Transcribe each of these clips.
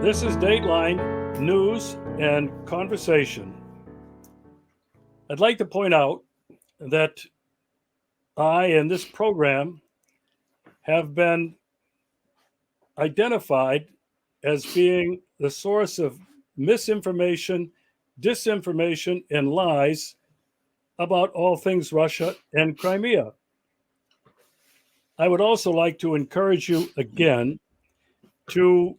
This is Dateline News and Conversation. I'd like to point out that I and this program have been identified as being the source of misinformation, disinformation, and lies about all things Russia and Crimea. I would also like to encourage you again to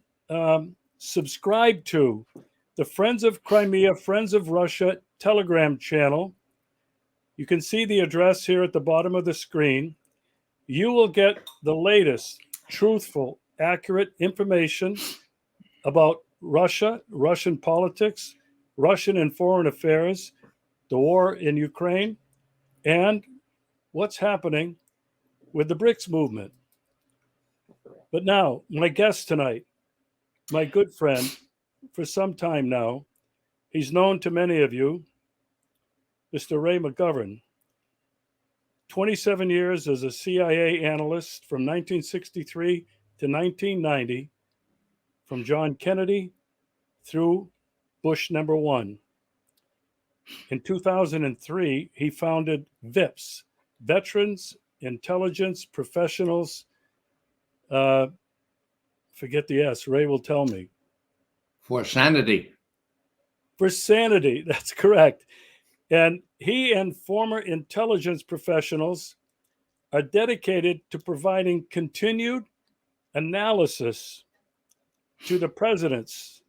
subscribe to the Friends of Crimea, Friends of Russia Telegram channel. You can see the address here at the bottom of the screen. You will get the latest, truthful, accurate information about Russia, Russian politics, Russian and foreign affairs, the war in Ukraine, and what's happening with the BRICS movement. But now, my guest tonight, my good friend for some time now, he's known to many of you, Mr. Ray McGovern. 27 years as a CIA analyst from 1963 to 1990, from John Kennedy through Bush number one. In 2003, he founded VIPS, Veterans Intelligence Professionals. Forget the S, Ray will tell me. For sanity. For sanity, that's correct. And he and former intelligence professionals are dedicated to providing continued analysis to the presidents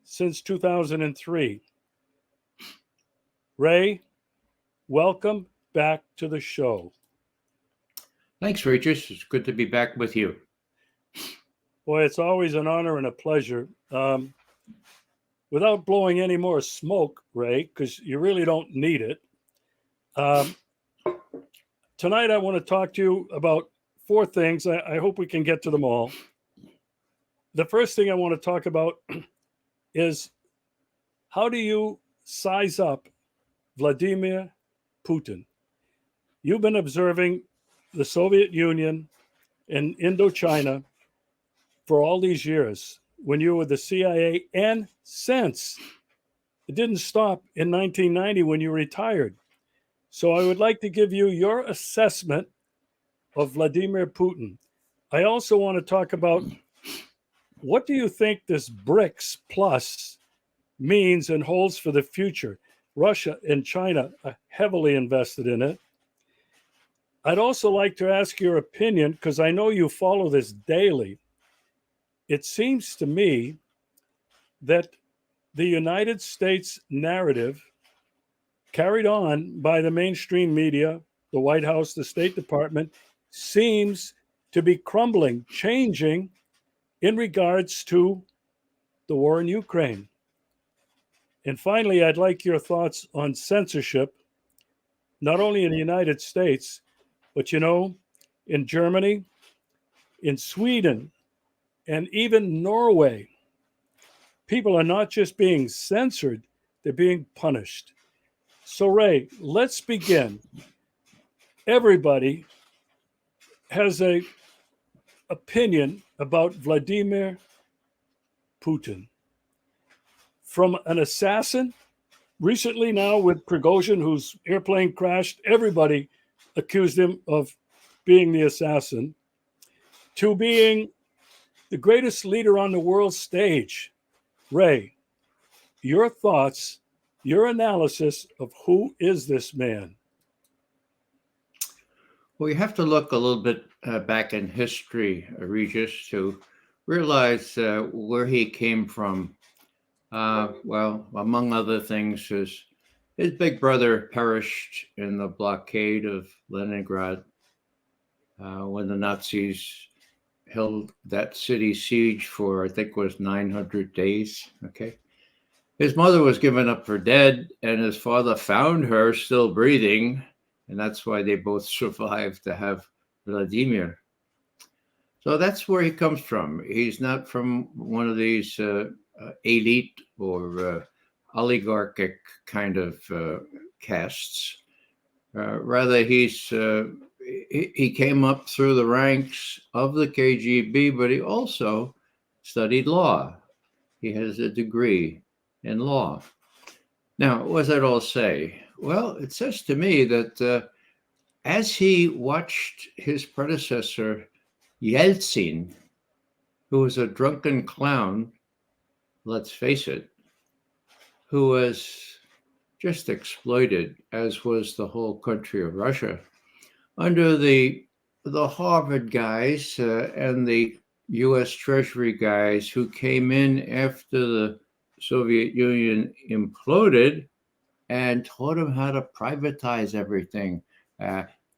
since 2003. Ray, welcome back to the show. Thanks, Regis. It's good to be back with you. Boy, it's always an honor and a pleasure. Without blowing any more smoke, Ray, because you really don't need it, tonight I want to talk to you about four things. I hope we can get to them all. The first thing I want to talk about is, how do you size up Vladimir Putin? You've been observing the Soviet Union and Indochina for all these years, when you were the CIA, and since. It didn't stop in 1990 when you retired. So I would like to give you your assessment of Vladimir Putin. I also want to talk about, what do you think this BRICS Plus means and holds for the future? Russia and China are heavily invested in it. I'd also like to ask your opinion, because I know you follow this daily. It seems to me that the United States narrative, carried on by the mainstream media, the White House, the State Department, seems to be crumbling, changing in regards to the war in Ukraine. And finally, I'd like your thoughts on censorship, not only in the United States, but, in Germany, in Sweden, and even Norway. People are not just being censored, they're being punished. So, Ray, let's begin. Everybody has an opinion about Vladimir Putin. From an assassin, recently now with Prigozhin, whose airplane crashed, everybody accused him of being the assassin, to being the greatest leader on the world stage. Ray, your thoughts, your analysis of who is this man? Well, you have to look a little bit back in history, Regis, to realize where he came from. Well, among other things, his big brother perished in the blockade of Leningrad when the Nazis held that city siege for, I think it was 900 days. Okay. His mother was given up for dead, and his father found her still breathing, and that's why they both survived to have Vladimir. So that's where he comes from. He's not from one of these elite or oligarchic kind of castes. Rather, he came up through the ranks of the KGB, but he also studied law. He has a degree in law. Now, what does that all say? Well, it says to me that as he watched his predecessor, Yeltsin, who was a drunken clown, let's face it, who was just exploited, as was the whole country of Russia, under the Harvard guys and the U.S. Treasury guys who came in after the Soviet Union imploded and taught him how to privatize everything,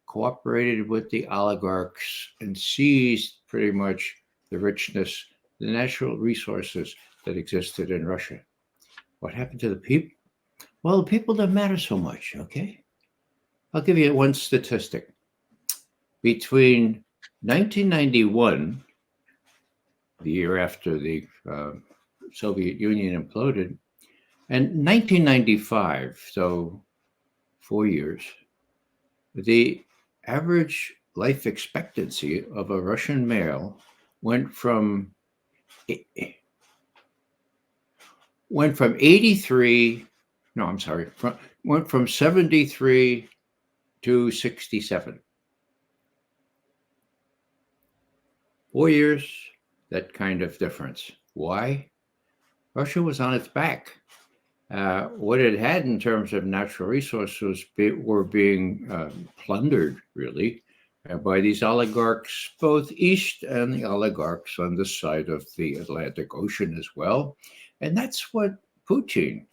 cooperated with the oligarchs, and seized pretty much the richness, the natural resources that existed in Russia. What happened to the people? Well, the people don't matter so much, okay? I'll give you one statistic. Between 1991, the year after the Soviet Union imploded, and 1995, so 4 years, the average life expectancy of a Russian male went from 83, no, I'm sorry, went from 73 to 67. 4 years, that kind of difference. Why? Russia was on its back. What it had in terms of natural resources were being plundered, really, by these oligarchs, both east and the oligarchs on this side of the Atlantic Ocean as well. And that's what Putin,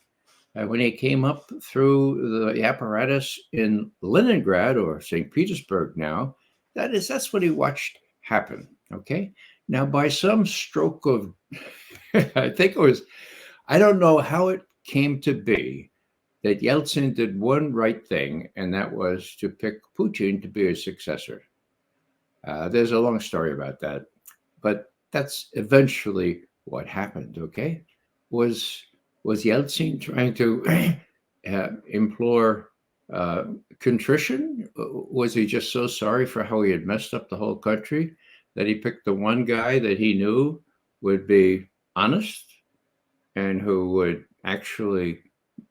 when he came up through the apparatus in Leningrad or St. Petersburg now, that's what he watched happen. Okay. Now, by some stroke of, I think it was, I don't know how it came to be that Yeltsin did one right thing, and that was to pick Putin to be his successor. There's a long story about that, but that's eventually what happened. Okay. Was Yeltsin trying to implore contrition? Was he just so sorry for how he had messed up the whole country that he picked the one guy that he knew would be honest and who would actually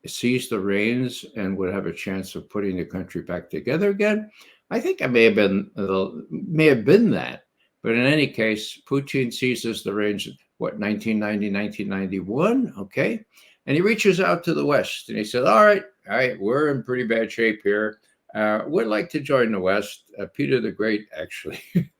seize the reins and would have a chance of putting the country back together again? I think it may have been that. But in any case, Putin seizes the reins, 1990, 1991, okay? And he reaches out to the West and he says, all right, we're in pretty bad shape here. We'd like to join the West. Peter the Great actually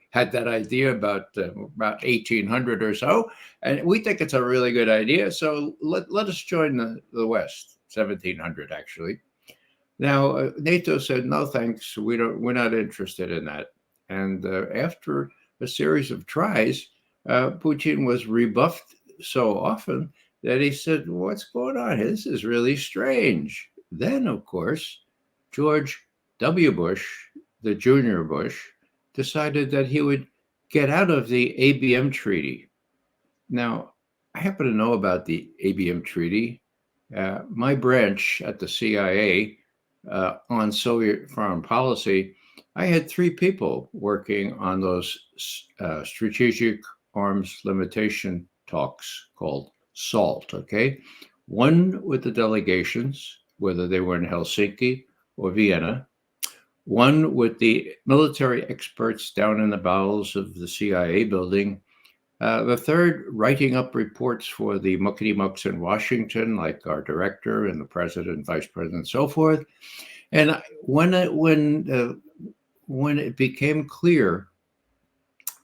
had that idea about 1800 or so, and we think it's a really good idea. So let us join the West, 1700 actually. Now NATO said no thanks. We're not interested in that. And after a series of tries, Putin was rebuffed so often that he said, "What's going on here? This is really strange." Then, of course, George W. Bush, the junior Bush, decided that he would get out of the ABM treaty. Now, I happen to know about the ABM treaty. My branch at the CIA on Soviet foreign policy, I had 3 people working on those strategic arms limitation talks called SALT, okay? One with the delegations, whether they were in Helsinki or Vienna, one with the military experts down in the bowels of the CIA building, the third writing up reports for the muckety-mucks in Washington, like our director and the president, vice president, and so forth. And when it became clear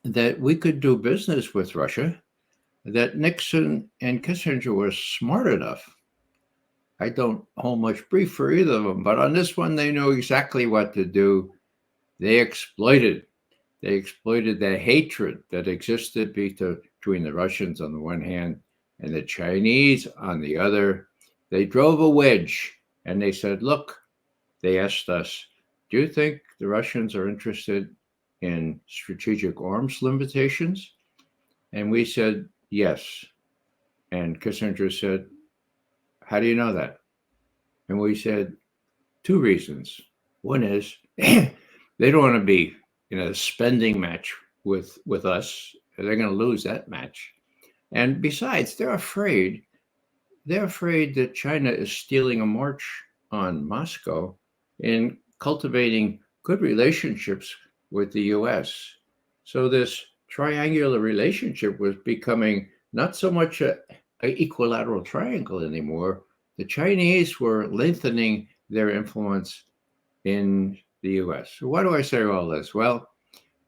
that we could do business with Russia, that Nixon and Kissinger were smart enough. I don't hold much brief for either of them, but on this one, they knew exactly what to do. They exploited the hatred that existed between the Russians on the one hand and the Chinese on the other. They drove a wedge and they said, look, they asked us, do you think the Russians are interested in strategic arms limitations? And we said, yes. And Kissinger said, how do you know that? And we said, 2 reasons. One is they don't want to be in a spending match with us. They're going to lose that match. And besides, they're afraid. They're afraid that China is stealing a march on Moscow in cultivating good relationships with the US. So this triangular relationship was becoming not so much a equilateral triangle anymore. The Chinese were lengthening their influence in the US. So why do I say all this? Well,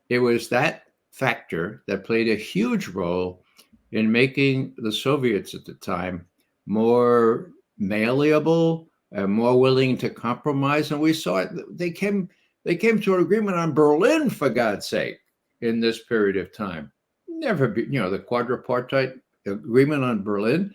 it was that factor that played a huge role in making the Soviets at the time more malleable and more willing to compromise. And we saw it. They came to an agreement on Berlin, for God's sake, in this period of time. Never be, the quadripartite agreement on Berlin,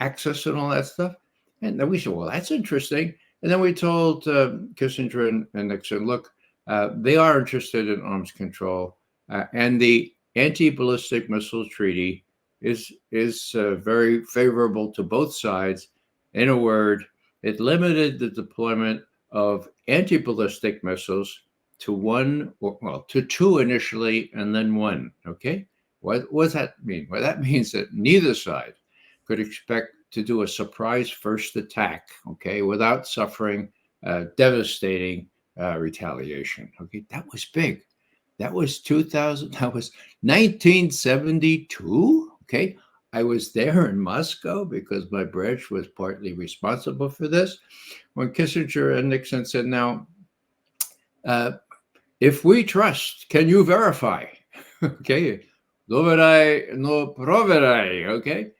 access and all that stuff. And then we said, well, that's interesting. And then we told Kissinger and Nixon, look, they are interested in arms control, and the anti-ballistic missile treaty is very favorable to both sides. In a word, it limited the deployment of anti-ballistic missiles to two initially, and then one. Okay, what does that mean? Well, that means that neither side could expect to do a surprise first attack, okay, without suffering devastating retaliation. Okay, that was big. That was 2000. That was 1972. Okay, I was there in Moscow because my branch was partly responsible for this. When Kissinger and Nixon said, "Now, if we trust, can you verify?" Okay, doverai no proverai. Okay,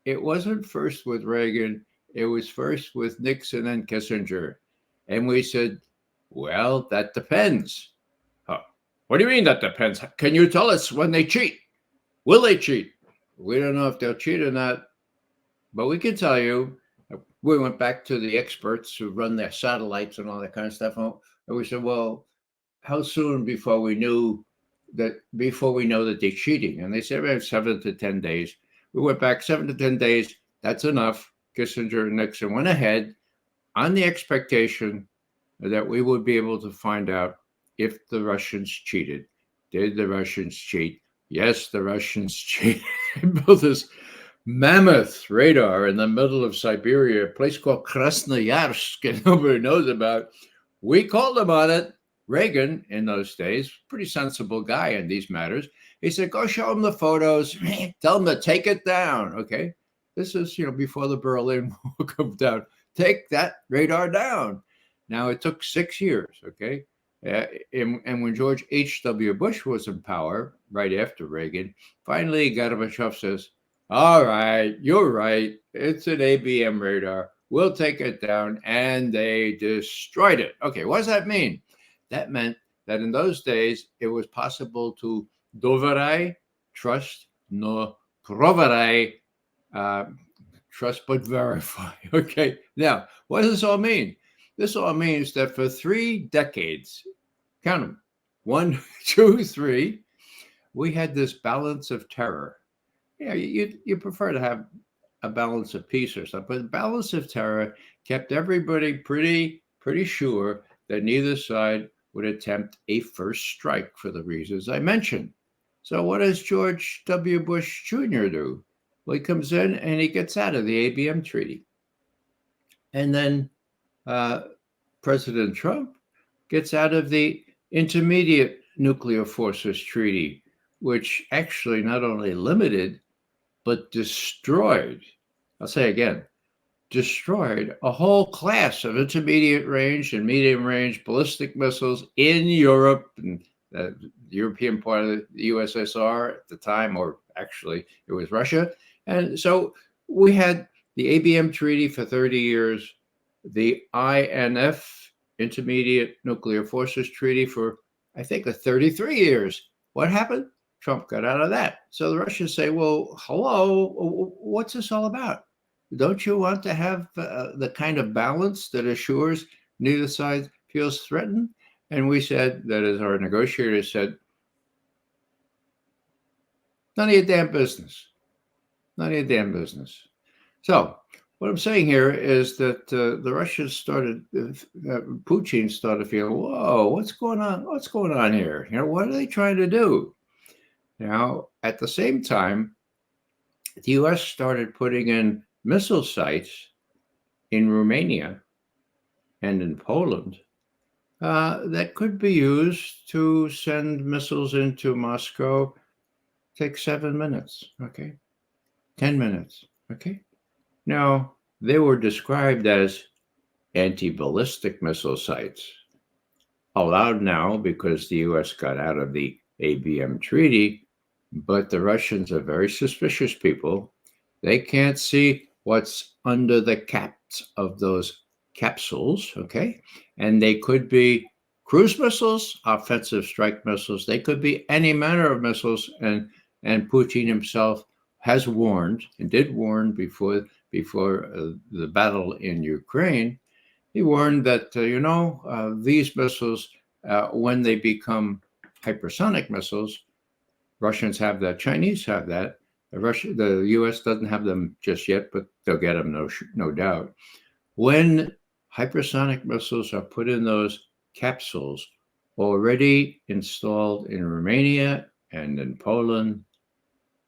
it wasn't first with Reagan. It was first with Nixon and Kissinger, and we said, "Well, that depends." What do you mean that depends? Can you tell us when they cheat? Will they cheat? We don't know if they'll cheat or not, but we can tell you. We went back to the experts who run their satellites and all that kind of stuff, and we said, well, how soon before we know that they're cheating? And they said, well, 7 to 10 days. We went back 7 to 10 days. That's enough. Kissinger and Nixon went ahead on the expectation that we would be able to find out if the Russians cheated. Did the Russians cheat? Yes, the Russians cheated. They built this mammoth radar in the middle of Siberia, a place called Krasnoyarsk, and nobody knows about. We called him on it. Reagan, in those days, pretty sensible guy in these matters. He said, go show him the photos. Tell him to take it down. Okay. This is, before the Berlin Wall comes down. Take that radar down. Now, it took 6 years. Okay. And when George H.W. Bush was in power, right after Reagan, finally Gorbachev says, all right, you're right. It's an ABM radar. We'll take it down. And they destroyed it. Okay, what does that mean? That meant that in those days, it was possible to doverai, trust, no proverai, trust but verify. Okay, now, what does this all mean? This all means that for 3 decades, count them, 1, 2, 3, we had this balance of terror. You prefer to have a balance of peace or something, but the balance of terror kept everybody pretty sure that neither side would attempt a first strike for the reasons I mentioned. So what does George W. Bush Jr. do? Well, he comes in and he gets out of the ABM treaty. And then President Trump gets out of the Intermediate Nuclear Forces Treaty, which actually not only limited, but destroyed, I'll say again, destroyed a whole class of intermediate range and medium range ballistic missiles in Europe and the European part of the USSR at the time, or actually it was Russia. And so we had the ABM treaty for 30 years, the INF, Intermediate Nuclear Forces Treaty, for, I think, 33 years. What happened? Trump got out of that. So the Russians say, well, hello, what's this all about? Don't you want to have the kind of balance that assures neither side feels threatened? And we said, that is, our negotiators said, none of your damn business. None of your damn business. So what I'm saying here is that the Russians Putin started feeling, whoa, what's going on? What's going on here? What are they trying to do? Now, at the same time, the US started putting in missile sites in Romania and in Poland that could be used to send missiles into Moscow. Take 7 minutes, okay? 10 minutes, okay? Now, they were described as anti-ballistic missile sites, allowed now because the US got out of the ABM treaty, but the Russians are very suspicious people. They can't see what's under the caps of those capsules, okay? And they could be cruise missiles, offensive strike missiles. They could be any manner of missiles. And Putin himself has warned and did warn before the battle in Ukraine. He warned that these missiles, when they become hypersonic missiles, Russians have that, Chinese have that. The U.S. doesn't have them just yet, but they'll get them, no doubt. When hypersonic missiles are put in those capsules already installed in Romania and in Poland,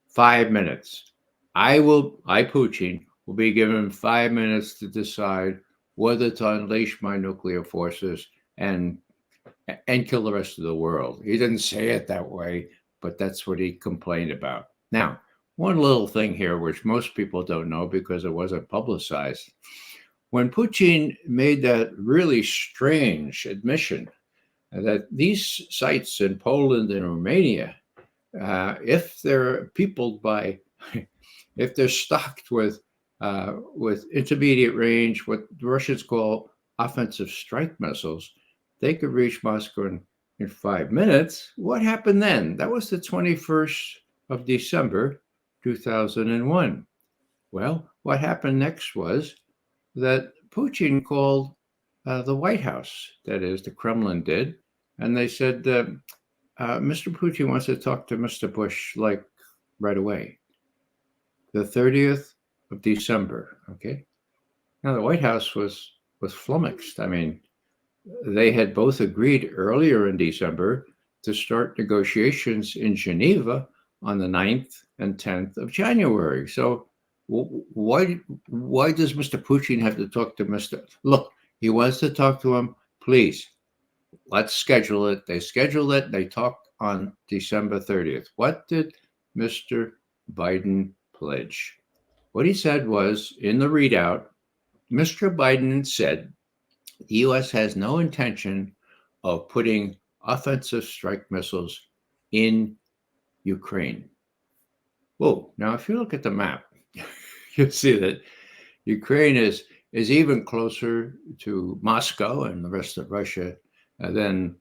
5 minutes. Putin, will be given 5 minutes to decide whether to unleash my nuclear forces and kill the rest of the world. He didn't say it that way, but that's what he complained about. Now, one little thing here, which most people don't know because it wasn't publicized. When Putin made that really strange admission that these sites in Poland and Romania, if they're peopled by, if they're stocked with intermediate range, what the Russians call offensive strike missiles, they could reach Moscow in 5 minutes. What happened then? That was the 21st of December, 2001. Well, what happened next was that Putin called the White House, that is, the Kremlin did, and they said, Mr. Putin wants to talk to Mr. Bush, like, right away. The 30th of December, okay? Now, the White House was flummoxed. I mean, they had both agreed earlier in December to start negotiations in Geneva on the 9th and 10th of January. So why does Mr. Putin have to talk to Mr. Look, he wants to talk to him. Please, let's schedule it. They scheduled it. They talked on December 30th. What did Mr. Biden pledge? What he said was, in the readout, Mr. Biden said the U.S. has no intention of putting offensive strike missiles in Ukraine. Whoa, now if you look at the map, you'll see that Ukraine is even closer to Moscow and the rest of Russia than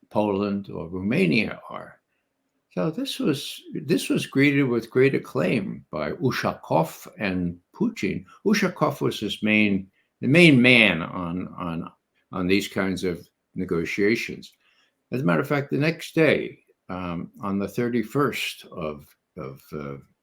Poland or Romania are. So this was greeted with great acclaim by Ushakov and Putin. Ushakov was the main man on these kinds of negotiations. As a matter of fact, the next day, on the 31st of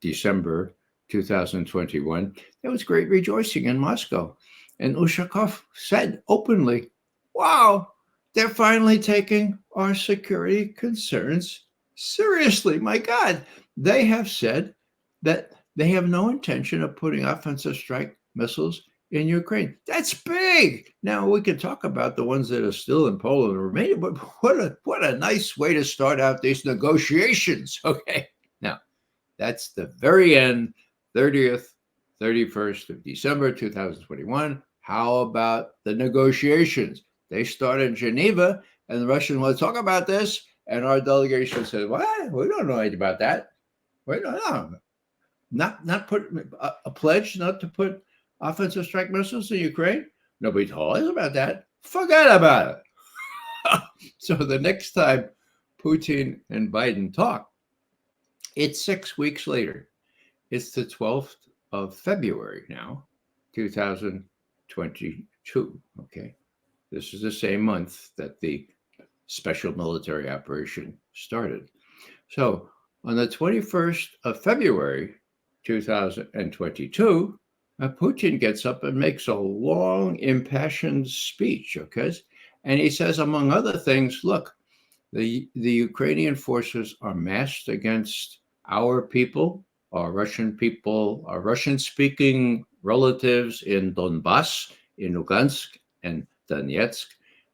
December 2021, there was great rejoicing in Moscow. And Ushakov said openly, wow, they're finally taking our security concerns seriously. My God, they have said that they have no intention of putting offensive strike missiles in Ukraine. That's big. Now we can talk about the ones that are still in Poland or Romania, but what a nice way to start out these negotiations. Okay. Now that's the very end, 30th, 31st of December, 2021. How about the negotiations? They start in Geneva, and the Russians want to talk about this. And our delegation said, "What? We don't know anything about that. We don't know. Not put a pledge not to put offensive strike missiles in Ukraine. Nobody told us about that. Forget about it." So the next time Putin and Biden talk, it's 6 weeks later. It's the 12th of February now, 2022. Okay, this is the same month that the special military operation started. So on the 21st of February, 2022, Putin gets up and makes a long, impassioned speech, okay? And he says, among other things, look, the Ukrainian forces are massed against our people our Russian people, our Russian-speaking relatives in Donbass, in Lugansk, and Donetsk.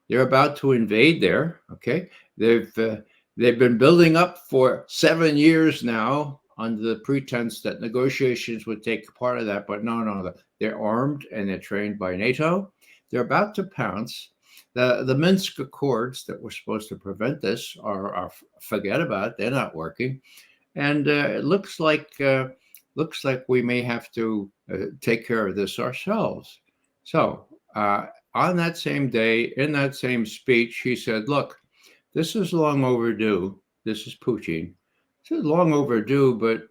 They're about to invade there. Okay, they've been building up for 7 years now under the pretense that negotiations would take part of that, but no, they're armed and they're trained by NATO. They're about to pounce. The Minsk Accords that were supposed to prevent this are forget about it. They're not working, and it looks like we may have to take care of this ourselves. So on that same day, in that same speech, he said, "Look, this is long overdue. This is Putin. This is long overdue, but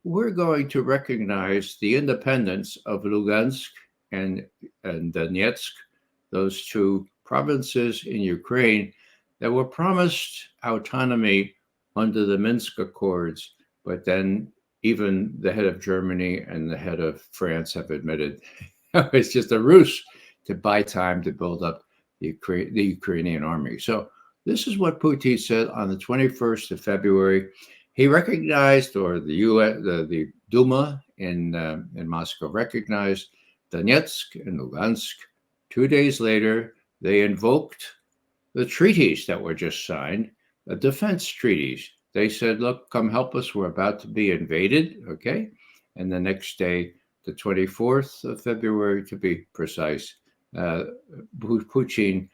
we're going to recognize the independence of Lugansk and Donetsk, those two provinces in Ukraine that were promised autonomy under the Minsk Accords, but then even the head of Germany and the head of France have admitted it's just a ruse to buy time to build up the Ukrainian army." So this is what Putin said on the 21st of February. He recognized, or the the Duma in Moscow recognized Donetsk and Lugansk. 2 days later, they invoked the treaties that were just signed, the defense treaties. They said, "Look, come help us. We're about to be invaded." Okay. And the next day, the 24th of February, to be precise, Putin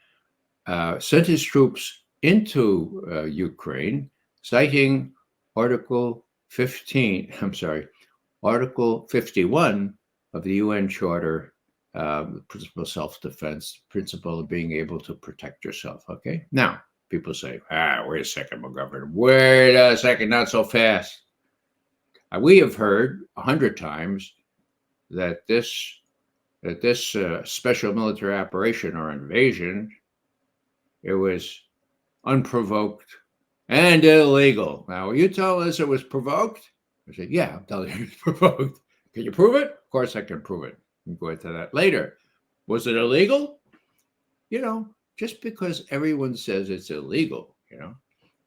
sent his troops into Ukraine, citing Article 51 of the UN Charter, the principle of self-defense, principle of being able to protect yourself. Okay. Now, people say, wait a second, McGovern. Wait a second, not so fast. We have heard 100 times that this special military operation or invasion, it was unprovoked and illegal. Now, you tell us it was provoked? I said, yeah, I'm telling you it's provoked. Can you prove it? Of course I can prove it. We'll go into that later. Was it illegal? Just because everyone says it's illegal,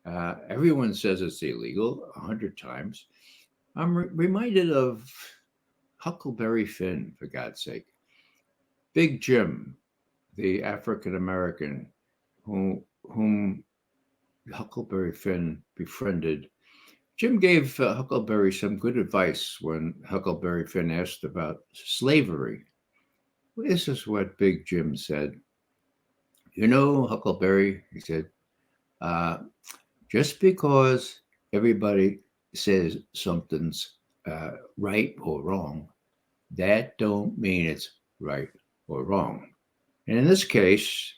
everyone says it's illegal 100 times. I'm reminded of Huckleberry Finn, for God's sake. Big Jim, the African-American whom Huckleberry Finn befriended. Jim gave Huckleberry some good advice when Huckleberry Finn asked about slavery. This is what Big Jim said. Huckleberry, he said, just because everybody says something's right or wrong, that don't mean it's right or wrong. And in this case,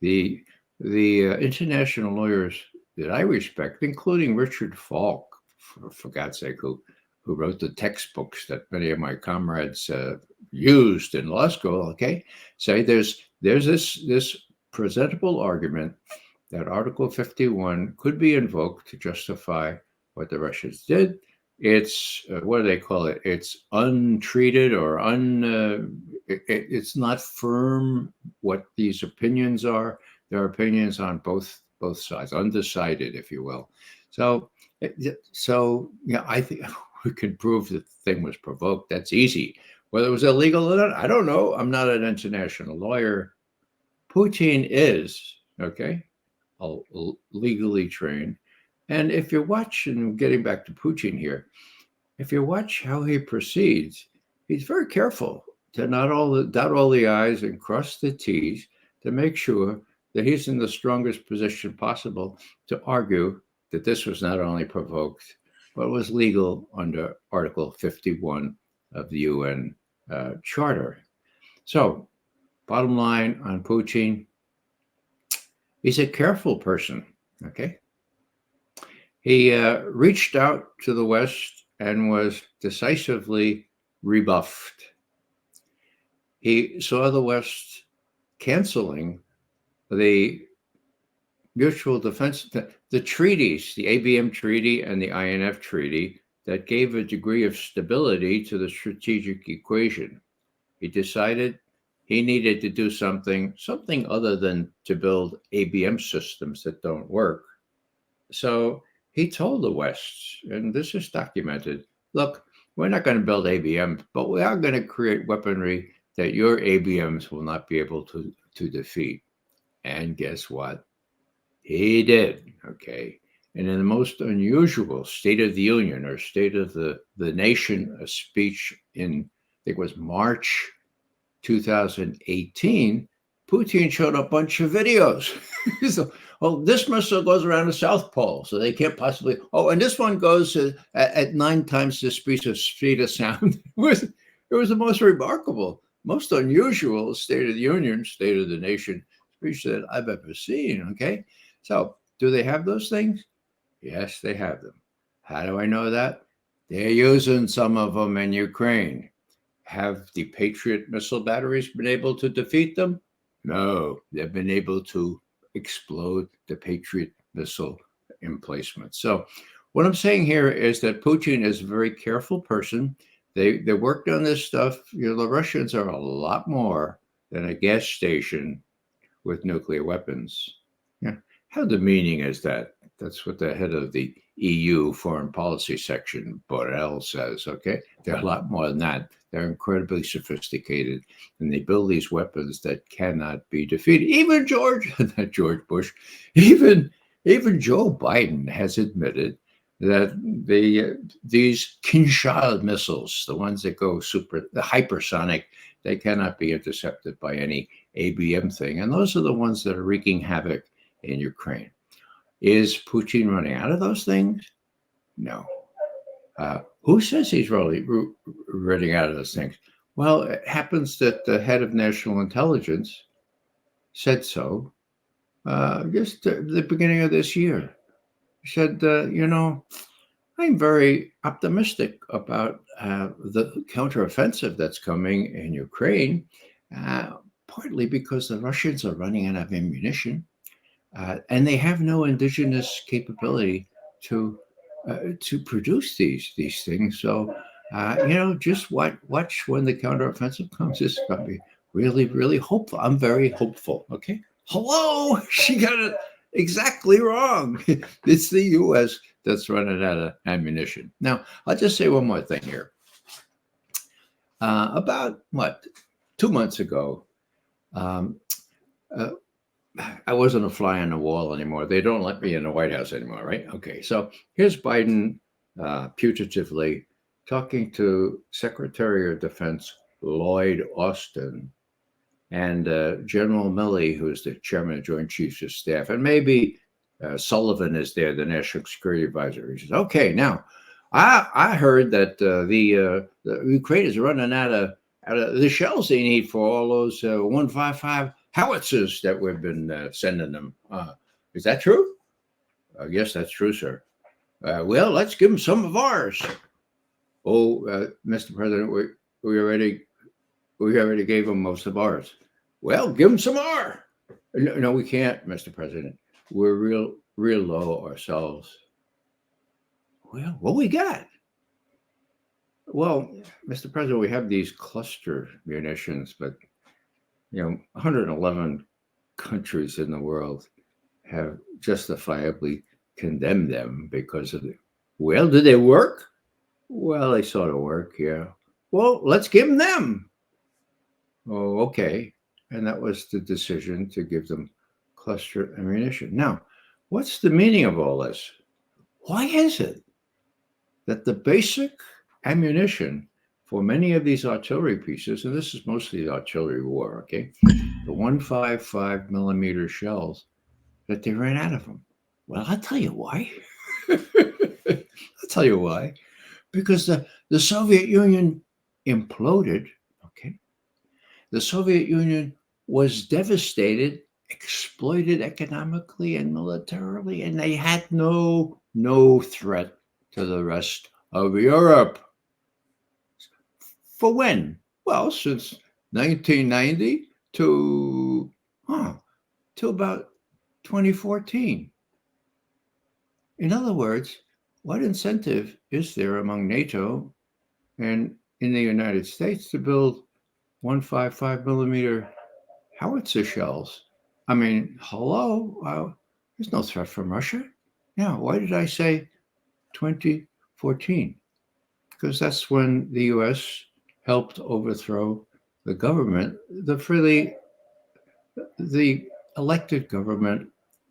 the international lawyers that I respect, including Richard Falk, for God's sake, who wrote the textbooks that many of my comrades used in law school, okay, say there's this presentable argument that Article 51 could be invoked to justify what the Russians did. It's what do they call it? It's untreated or it's not firm what these opinions are. There are opinions on both sides, undecided, if you will. So I think we could prove that the thing was provoked. That's easy. Whether it was illegal or not, I don't know. I'm not an international lawyer. Putin is, okay, legally trained. And if you watch, and getting back to Putin here, if you watch how he proceeds, he's very careful to dot all the I's and cross the T's to make sure that he's in the strongest position possible to argue that this was not only provoked, but was legal under Article 51 of the UN Charter. So, bottom line on Putin, he's a careful person, okay? He reached out to the West and was decisively rebuffed. He saw the West canceling the mutual defense, the treaties, the ABM treaty and the INF treaty that gave a degree of stability to the strategic equation. He decided he needed to do something other than to build ABM systems that don't work. So he told the West, and this is documented, look, we're not going to build ABMs, but we are going to create weaponry that your ABMs will not be able to defeat. And guess what? He did. Okay. And in the most unusual State of the Union or State of the Nation speech in, I think it was March 2018, Putin showed a bunch of videos. So, oh, this missile goes around the South Pole, so they can't possibly. Oh, and this one goes at 9 times the speed of sound. It was the most remarkable, most unusual State of the Union, State of the Nation speech that I've ever seen. Okay, so do they have those things? Yes, they have them. How do I know that? They're using some of them in Ukraine. Have the Patriot missile batteries been able to defeat them? No, they've been able to explode the Patriot missile emplacements. So what I'm saying here is that Putin is a very careful person. They worked on this stuff. You know, the Russians are a lot more than a gas station with nuclear weapons. Yeah. How demeaning is that? That's what the head of the EU foreign policy section, Borrell, says. Okay, they're a lot more than that. They're incredibly sophisticated, and they build these weapons that cannot be defeated. Even not George Bush, even Joe Biden has admitted that these Kinshal missiles, the ones that go the hypersonic, they cannot be intercepted by any ABM thing, and those are the ones that are wreaking havoc in Ukraine. Is Putin running out of those things? No. Who says he's really running out of those things? Well, it happens that the head of national intelligence said so just at the beginning of this year. He said, I'm very optimistic about the counteroffensive that's coming in Ukraine, partly because the Russians are running out of ammunition. And they have no indigenous capability to produce these things. So, just watch when the counteroffensive comes. It's going to be really, really hopeful. I'm very hopeful. Okay. Hello, she got it exactly wrong. It's the U.S. that's running out of ammunition. Now, I'll just say one more thing here. About 2 months ago. I wasn't a fly on the wall anymore. They don't let me in the White House anymore, right? Okay, so here's Biden putatively talking to Secretary of Defense Lloyd Austin and General Milley, who's the chairman of Joint Chiefs of Staff, and maybe Sullivan is there, the National Security Advisor. He says, "Okay, now I heard that the Ukraine is running out of the shells they need for all those 155." Howitzers that we've been sending them. Is that true? Yes, that's true, sir. Well, let's give them some of ours. Oh, Mr. President, we already gave them most of ours. Well, give them some more. No, we can't, Mr. President. We're real low ourselves. Well, what we got? Well, Mr. President, we have these cluster munitions, but 111 countries in the world have justifiably condemned them because of well, do they work? Well, they sort of work, yeah. Well, let's give them. Oh, okay. And that was the decision to give them cluster ammunition. Now, what's the meaning of all this? Why is it that the basic ammunition for many of these artillery pieces, and this is mostly the artillery war, okay, the 155 millimeter shells, that they ran out of them? Well, I'll tell you why. I'll tell you why. Because the Soviet Union imploded, okay? The Soviet Union was devastated, exploited economically and militarily, and they had no threat to the rest of Europe. For when? Well, since 1990 to about 2014. In other words, what incentive is there among NATO and in the United States to build 155 millimeter howitzer shells? I mean, hello, there's no threat from Russia. Yeah, why did I say 2014? because that's when the U.S. helped overthrow the government, the elected government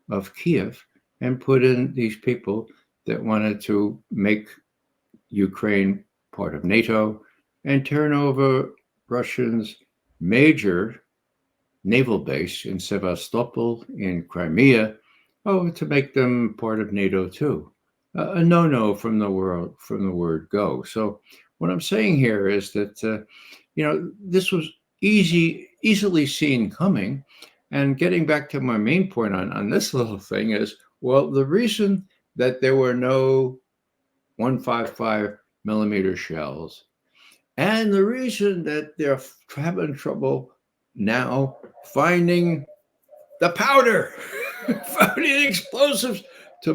of Kiev, and put in these people that wanted to make Ukraine part of NATO and turn over Russians' major naval base in Sevastopol in Crimea, to make them part of NATO too. A no-no from the word go. So what I'm saying here is that this was easily seen coming. And getting back to my main point on this little thing is, well, the reason that there were no 155 millimeter shells, and the reason that they're having trouble now finding the powder, finding explosives to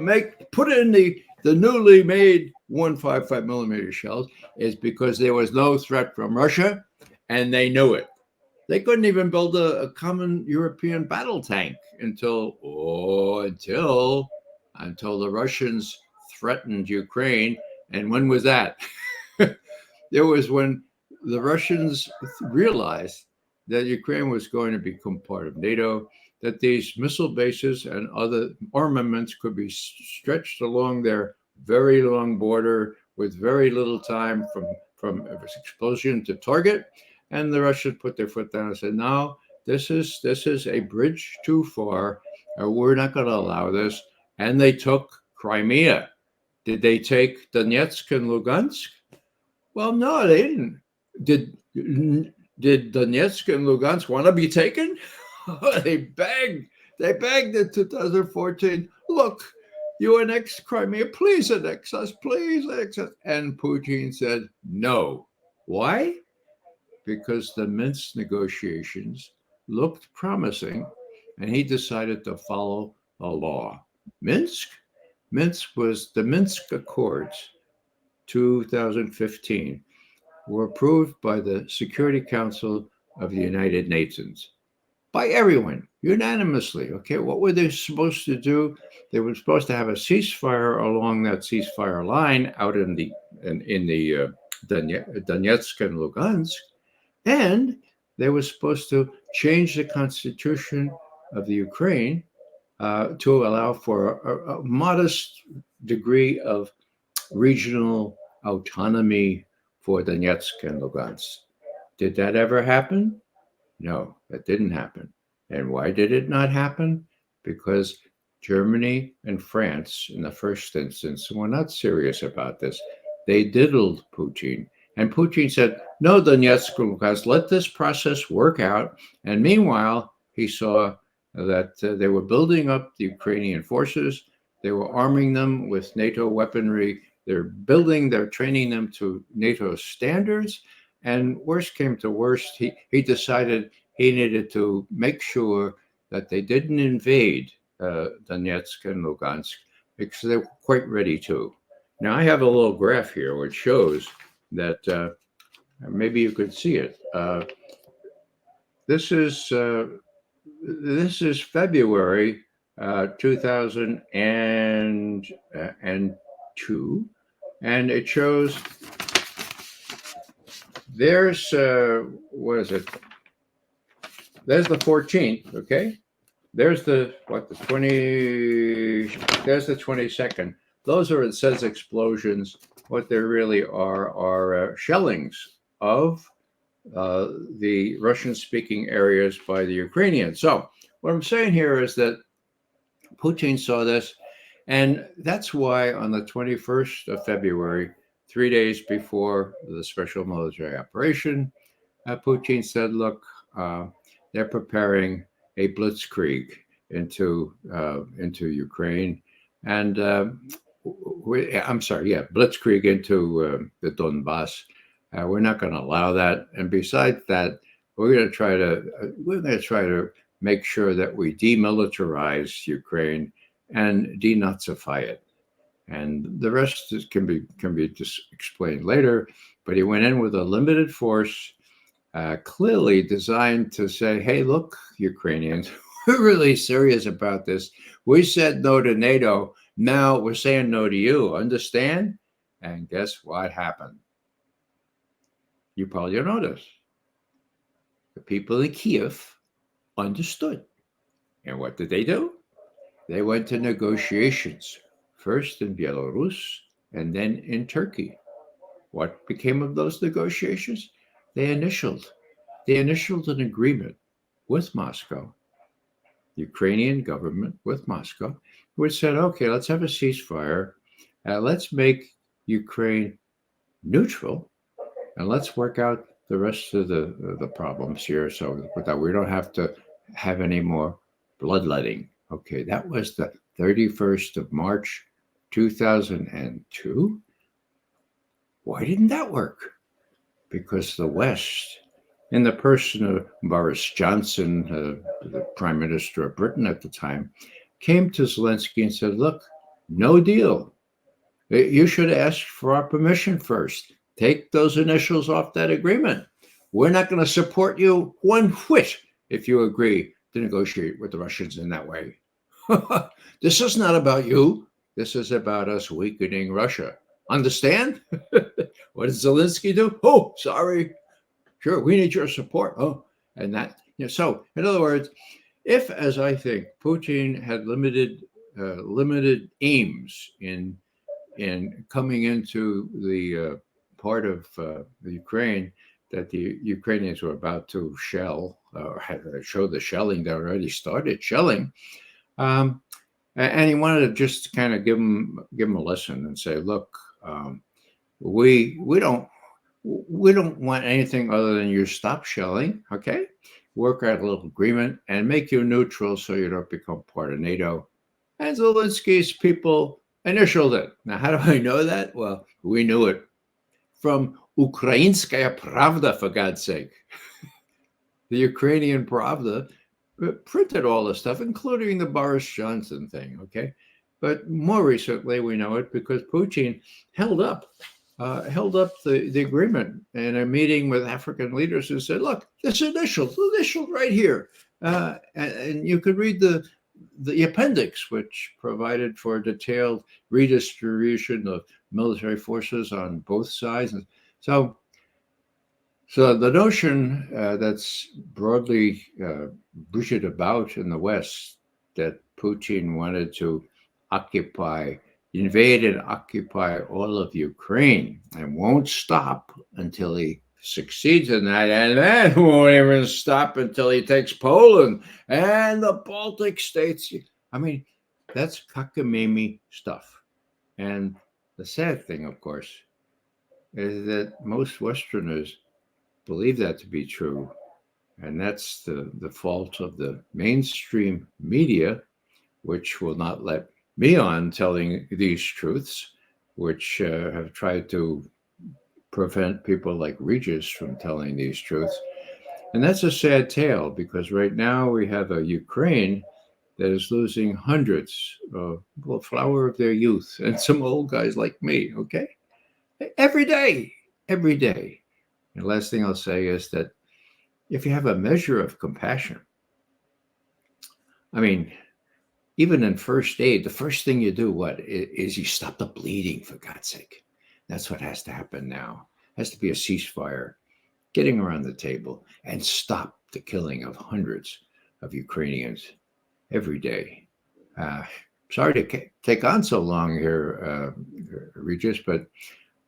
put in the newly made 155 millimeter shells, is because there was no threat from Russia, and they knew it. They couldn't even build a common European battle tank until the Russians threatened Ukraine. And when was that? There was when the Russians realized that Ukraine was going to become part of NATO, that these missile bases and other armaments could be stretched along their very long border with very little time from explosion to target. And the Russians put their foot down and said, no, this is a bridge too far. We're not going to allow this. And they took Crimea. Did they take Donetsk and Lugansk? Well, no, they didn't. Did Donetsk and Lugansk want to be taken? They begged in 2014, look, you annex Crimea, please annex us, please annex us. And Putin said no. Why? Because the Minsk negotiations looked promising, and he decided to follow the law. Minsk was the Minsk Accords, 2015, were approved by the Security Council of the United Nations, by everyone, unanimously. Okay, what were they supposed to do? They were supposed to have a ceasefire along that ceasefire line out in the Donetsk and Lugansk, and they were supposed to change the constitution of the Ukraine to allow for a modest degree of regional autonomy for Donetsk and Lugansk. Did that ever happen? No, that didn't happen. And why did it not happen? Because Germany and France, in the first instance, were not serious about this. They diddled Putin. And Putin said, no, Donetsk and Lugansk, let this process work out. And meanwhile, he saw that they were building up the Ukrainian forces. They were arming them with NATO weaponry. They're training them to NATO standards. And worst came to worst, he decided he needed to make sure that they didn't invade Donetsk and Lugansk, because they were quite ready to. Now, I have a little graph here which shows that maybe you could see it. This is February 2002, and it shows there's what is it? There's the 14th, okay? There's the 20, there's the 22nd. Those are, it says explosions. What there really are shellings of the Russian-speaking areas by the Ukrainians. So what I'm saying here is that Putin saw this, and that's why on the 21st of February, 3 days before the special military operation, Putin said, look, they're preparing a blitzkrieg into Ukraine, and blitzkrieg into the Donbass. We're not going to allow that. And besides that, we're going to try to make sure that we demilitarize Ukraine and denazify it. And the rest can be just explained later. But he went in with a limited force, clearly designed to say, hey, look, Ukrainians, we're really serious about this. We said no to NATO. Now we're saying no to you. Understand? And guess what happened? You probably don't know this. The people in Kiev understood. And what did they do? They went to negotiations, first in Belarus and then in Turkey. What became of those negotiations? They initialed. They initialed an agreement with Moscow, the Ukrainian government with Moscow, which said, okay, let's have a ceasefire. Let's make Ukraine neutral, and let's work out the rest of the problems here so that we don't have to have any more bloodletting. Okay, that was the 31st of March, 2002. Why didn't that work? Because the West, in the person of Boris Johnson, the Prime Minister of Britain at the time, came to Zelensky and said, look, no deal. You should ask for our permission first. Take those initials off that agreement. We're not going to support you one whit if you agree to negotiate with the Russians in that way. This is not about you. This is about us weakening Russia. Understand? What did Zelensky do? Oh, sorry. Sure, we need your support. Oh, and that, so in other words, if, as I think, Putin had limited aims in coming into the part of the Ukraine that the Ukrainians were about to shell, or had showed the shelling, they already started shelling, and he wanted to just kind of give them a lesson and say, look, we don't want anything other than you stop shelling, okay? Work out a little agreement and make you neutral so you don't become part of NATO. And Zelensky's people initialed it. Now, how do I know that? Well, we knew it from Ukrainskaya Pravda, for God's sake. The Ukrainian Pravda printed all this stuff, including the Boris Johnson thing, okay? But more recently, we know it because Putin held up the agreement in a meeting with African leaders who said, look, this initialed right here. And you could read the appendix, which provided for detailed redistribution of military forces on both sides. And so the notion that's broadly bruited about in the West that Putin wanted to invade and occupy all of Ukraine and won't stop until he succeeds in that, and then won't even stop until he takes Poland and the Baltic states. I mean, that's cockamamie stuff. And the sad thing, of course, is that most Westerners believe that to be true. And that's the fault of the mainstream media, which will not let me on telling these truths, which have tried to prevent people like Regis from telling these truths. And that's a sad tale because right now we have a Ukraine that is losing hundreds of the flower of their youth and some old guys like me, okay? Every day. And the last thing I'll say is that if you have a measure of compassion, I mean, even in first aid, the first thing you do, is you stop the bleeding, for God's sake. That's what has to happen now. It has to be a ceasefire, getting around the table and stop the killing of hundreds of Ukrainians every day. Sorry to take on so long here, Regis, but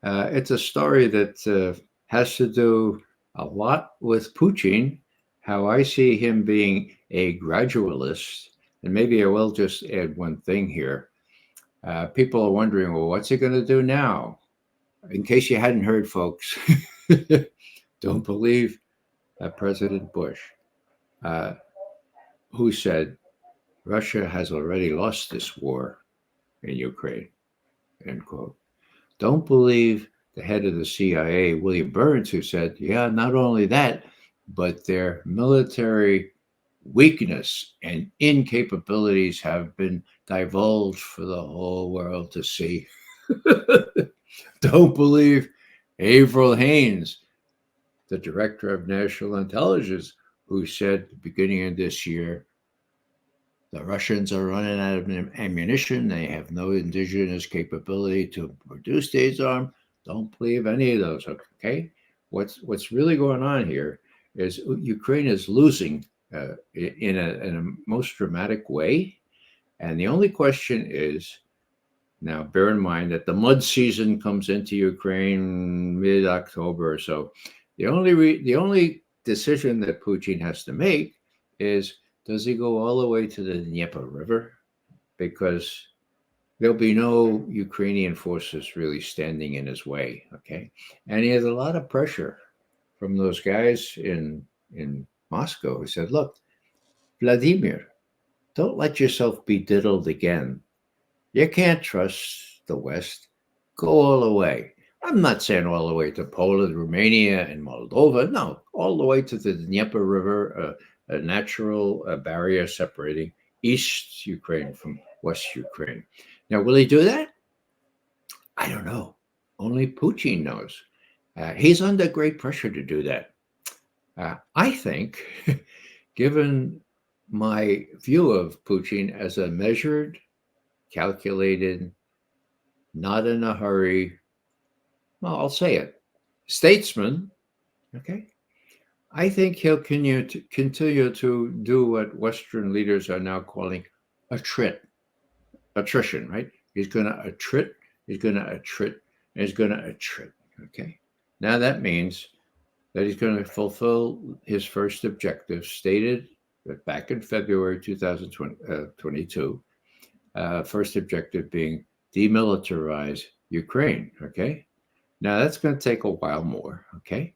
it's a story that has to do a lot with Putin, how I see him being a gradualist. And maybe I will just add one thing here. People are wondering, well, what's he going to do now? In case you hadn't heard, folks, don't believe President Bush, who said Russia has already lost this war in Ukraine, end quote. Don't believe the head of the CIA, William Burns, who said, yeah, not only that, but their military weakness and incapabilities have been divulged for the whole world to see. Don't believe Avril Haines, the director of national intelligence, who said at the beginning of this year, the Russians are running out of ammunition. They have no indigenous capability to produce these arms. Don't believe any of those, okay? what's really going on here is Ukraine is losing in a most dramatic way. And the only question is, now bear in mind that the mud season comes into Ukraine mid-October or so. The only decision that Putin has to make is, does he go all the way to the Dnieper River? Because there'll be no Ukrainian forces really standing in his way, okay? And he has a lot of pressure from those guys in Moscow who said, look, Vladimir, don't let yourself be diddled again. You can't trust the West. Go all the way. I'm not saying all the way to Poland, Romania, and Moldova. No, all the way to the Dnieper River, a natural barrier separating East Ukraine from West Ukraine. Now, will he do that? I don't know. Only Putin knows. He's under great pressure to do that. I think, given my view of Putin as a measured, calculated, not in a hurry, well, I'll say it, statesman, okay? I think he'll continue to do what Western leaders are now calling attrition, right? He's going to attrit, he's going to attrit, and he's going to attrit, okay? Now that means that he's going to fulfill his first objective stated back in February 2022, first objective being demilitarize Ukraine, okay? Now that's going to take a while more, okay?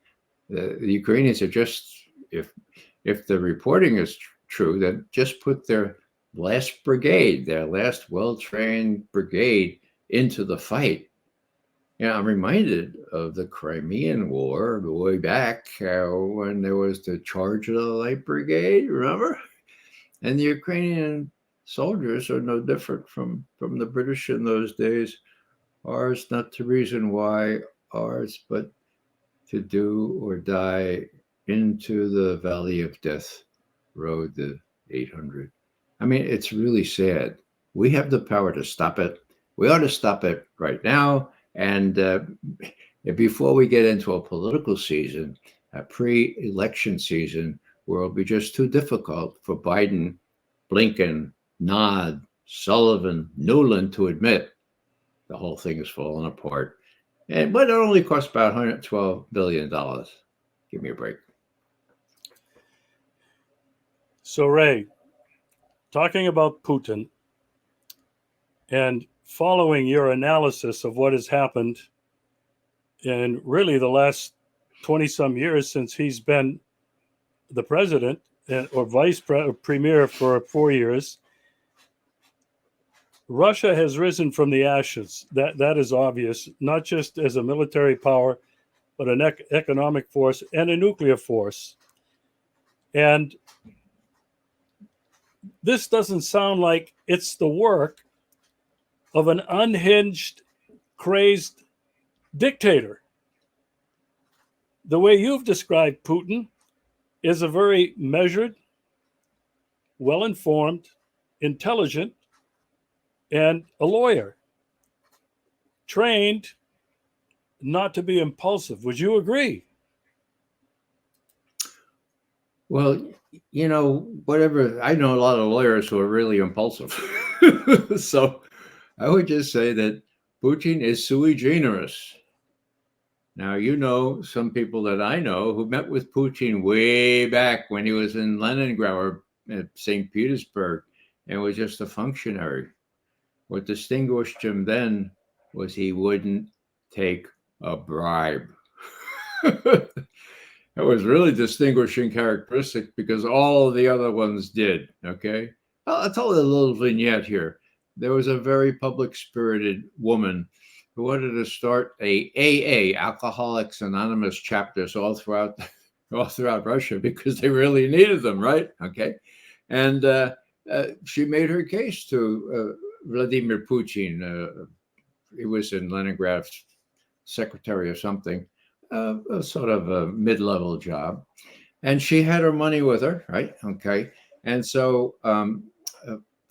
The Ukrainians are just, if the reporting is true, then just put their last brigade, their last well-trained brigade into the fight. Yeah, I'm reminded of the Crimean War way back when there was the Charge of the Light Brigade, remember? And the Ukrainian soldiers are no different from the British in those days. Ours, not to reason why ours, but to do or die into the valley of death, rode the 800. I mean, it's really sad. We have the power to stop it. We ought to stop it right now. And before we get into a political season, a pre-election season, where it'll be just too difficult for Biden, Blinken, Nod, Sullivan, Nuland to admit the whole thing is falling apart. But it only costs about $112 billion. Give me a break. So, Ray, talking about Putin and following your analysis of what has happened in really the last 20-some years since he's been the president or premier for 4 years, Russia has risen from the ashes. That is obvious, not just as a military power, but an economic force and a nuclear force. And this doesn't sound like it's the work of an unhinged, crazed dictator. The way you've described Putin is a very measured, well-informed, intelligent, and a lawyer, trained not to be impulsive. Would you agree? Well, whatever, I know a lot of lawyers who are really impulsive. So I would just say that Putin is sui generis. Now, some people that I know who met with Putin way back when he was in Leningrad or at St. Petersburg and was just a functionary. What distinguished him then was he wouldn't take a bribe. That was really distinguishing characteristic because all of the other ones did, okay? I'll tell you a little vignette here. There was a very public-spirited woman who wanted to start a AA, Alcoholics Anonymous chapters all throughout Russia because they really needed them, right? Okay. And she made her case to Vladimir Putin. He was in Leningrad, secretary or something, a sort of a mid-level job. And she had her money with her, right? Okay. And so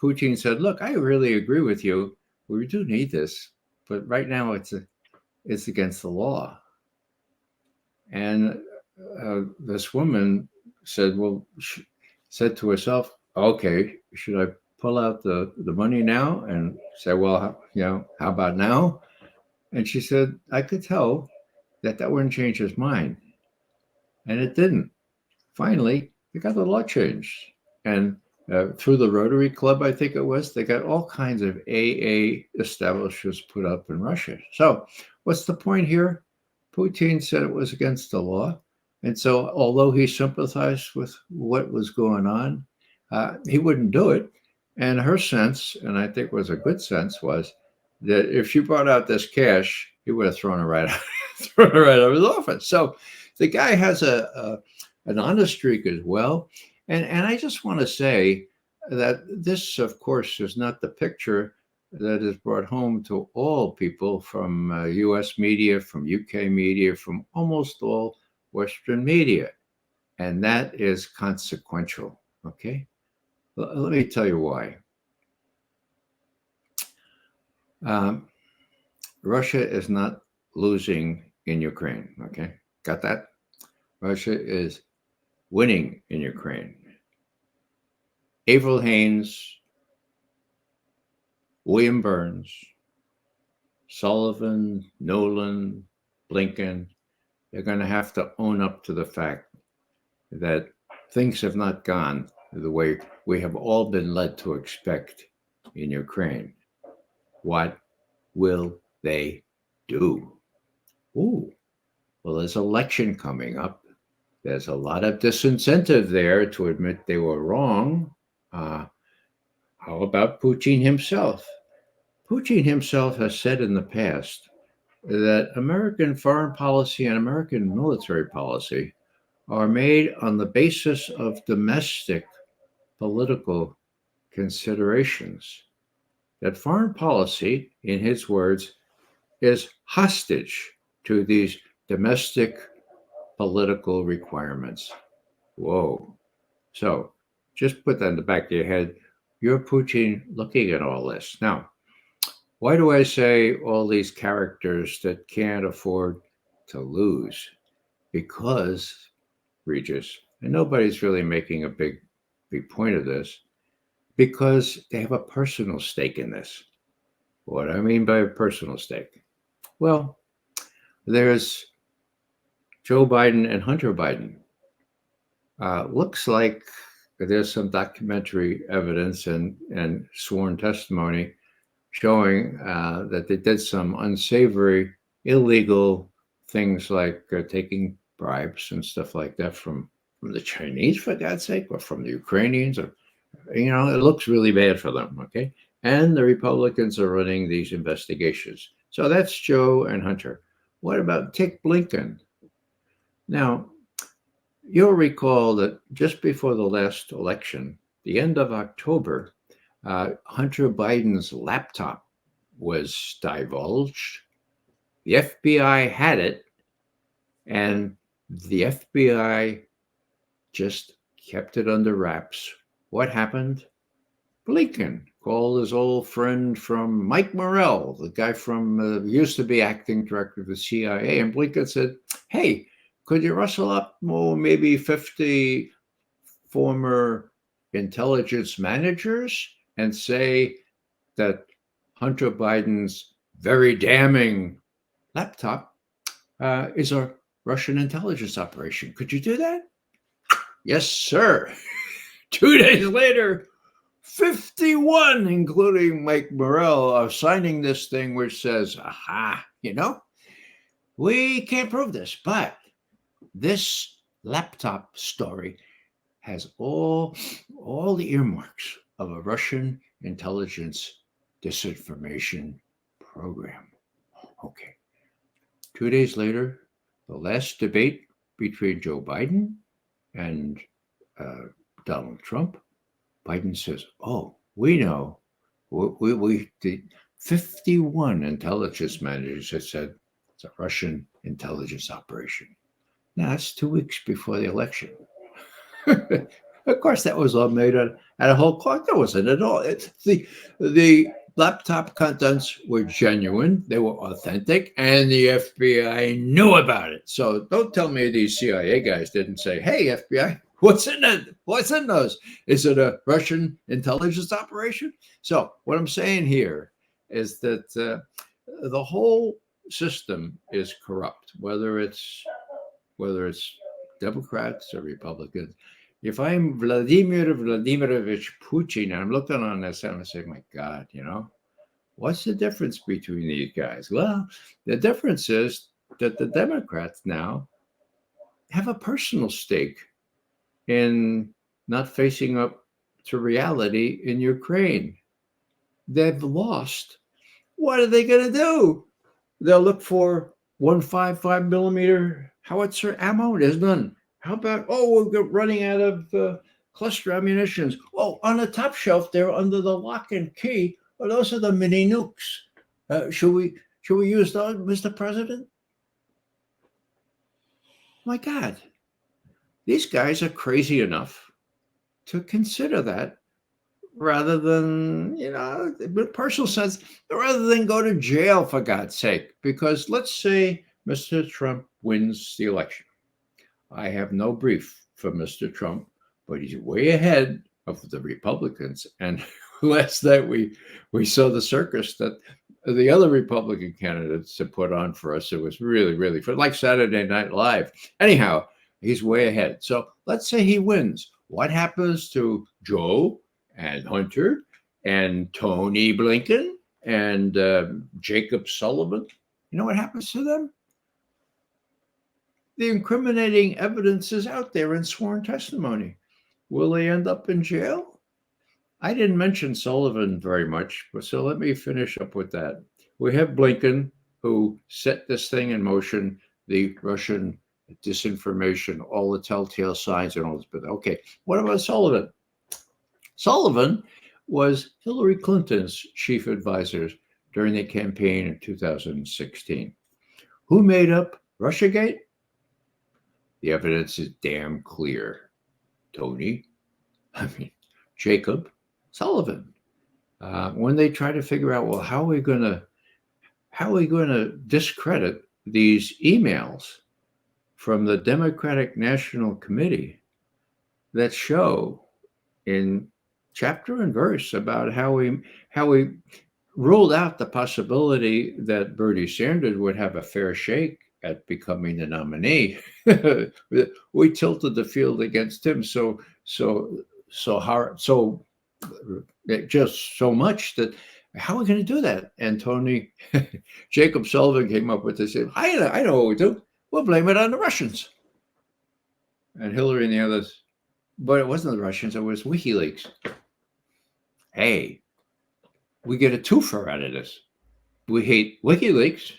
Putin said, look, I really agree with you. We do need this. But right now it's against the law. And this woman said, well, she said to herself, okay, should I pull out the money now and say, well, how about now? And she said, I could tell that wouldn't change his mind. And it didn't. Finally, they got the law changed. And through the Rotary Club, I think it was, they got all kinds of AA establishments put up in Russia. So what's the point here? Putin said it was against the law. And so although he sympathized with what was going on, he wouldn't do it. And her sense, and I think was a good sense, was that if she brought out this cash, he would have thrown her right out, thrown her right out of his office. So the guy has an honest streak as well. And I just want to say that this, of course, is not the picture that is brought home to all people from US media, from UK media, from almost all Western media. And that is consequential. Okay. Let me tell you why. Russia is not losing in Ukraine. Okay. Got that? Russia is winning in Ukraine. Avril Haines, William Burns, Sullivan, Nolan, Blinken, they're going to have to own up to the fact that things have not gone the way we have all been led to expect in Ukraine. What will they do? Ooh, well, there's an election coming up. There's a lot of disincentive there to admit they were wrong. How about Putin himself? Putin himself has said in the past that American foreign policy and American military policy are made on the basis of domestic political considerations. That foreign policy, in his words, is hostage to these domestic political requirements. Whoa. So just put that in the back of your head. You're Putin looking at all this. Now, why do I say all these characters that can't afford to lose? Because, Regis, and nobody's really making a big point of this, because they have a personal stake in this. What do I mean by a personal stake? Well, there's Joe Biden and Hunter Biden. Looks like there's some documentary evidence and sworn testimony showing that they did some unsavory, illegal things like taking bribes and stuff like that from the Chinese, for God's sake, or from the Ukrainians. Or, it looks really bad for them, okay? And the Republicans are running these investigations. So that's Joe and Hunter. What about Blinken? Now, you'll recall that just before the last election, the end of October, Hunter Biden's laptop was divulged. The FBI had it, and the FBI just kept it under wraps. What happened? Blinken called his old friend from Mike Morrell, the guy from used to be acting director of the CIA, and Blinken said, hey, could you rustle up maybe 50 former intelligence managers and say that Hunter Biden's very damning laptop is a Russian intelligence operation? Could you do that? Yes, sir. 2 days later, 51, including Mike Morrell, are signing this thing which says, aha, we can't prove this, but this laptop story has all the earmarks of a Russian intelligence disinformation program. Okay. 2 days later, the last debate between Joe Biden and Donald Trump, Biden says, oh, we know. We did 51 intelligence managers that said it's a Russian intelligence operation. Now, that's 2 weeks before the election. Of course, that was all made out of whole cloth. That wasn't at all. It's the laptop contents were genuine, they were authentic, and the FBI knew about it. So don't tell me these CIA guys didn't say, "Hey, FBI, what's in it? What's in those? Is it a Russian intelligence operation?" So what I'm saying here is that the whole system is corrupt, whether it's Democrats or Republicans. If I'm Vladimir Vladimirovich Putin, and I'm looking on this and I'm saying, my God, what's the difference between these guys? Well, the difference is that the Democrats now have a personal stake in not facing up to reality in Ukraine. They've lost. What are they going to do? They'll look for 155 millimeter howitzer ammo. There's none. How about, we're running out of cluster ammunitions. Oh, on the top shelf there under the lock and key, those are the mini nukes. Should we use those, Mr. President? My God, these guys are crazy enough to consider that rather than, in a personal sense, rather than go to jail, for God's sake. Because let's say Mr. Trump wins the election. I have no brief for Mr. Trump, but he's way ahead of the Republicans. And last night we saw the circus that the other Republican candidates have put on for us. It was really, really fun, like Saturday Night Live. Anyhow, he's way ahead. So let's say he wins. What happens to Joe and Hunter and Tony Blinken and Jacob Sullivan? You know what happens to them? The incriminating evidence is out there in sworn testimony. Will they end up in jail? I didn't mention Sullivan very much, but so let me finish up with that. We have Blinken, who set this thing in motion, the Russian disinformation, all the telltale signs and all this. But okay, what about Sullivan? Sullivan was Hillary Clinton's chief advisor during the campaign in 2016. Who made up Russiagate? The evidence is damn clear. Jacob Sullivan. When they try to figure out, well, how are we going to discredit these emails from the Democratic National Committee that show in chapter and verse about how we ruled out the possibility that Bernie Sanders would have a fair shake at becoming the nominee. We tilted the field against him so hard, so just so much that how are we going to do that? And Jacob Sullivan came up with this. I know what we do. We'll blame it on the Russians. And Hillary and the others, but it wasn't the Russians. It was WikiLeaks. Hey, we get a twofer out of this. We hate WikiLeaks.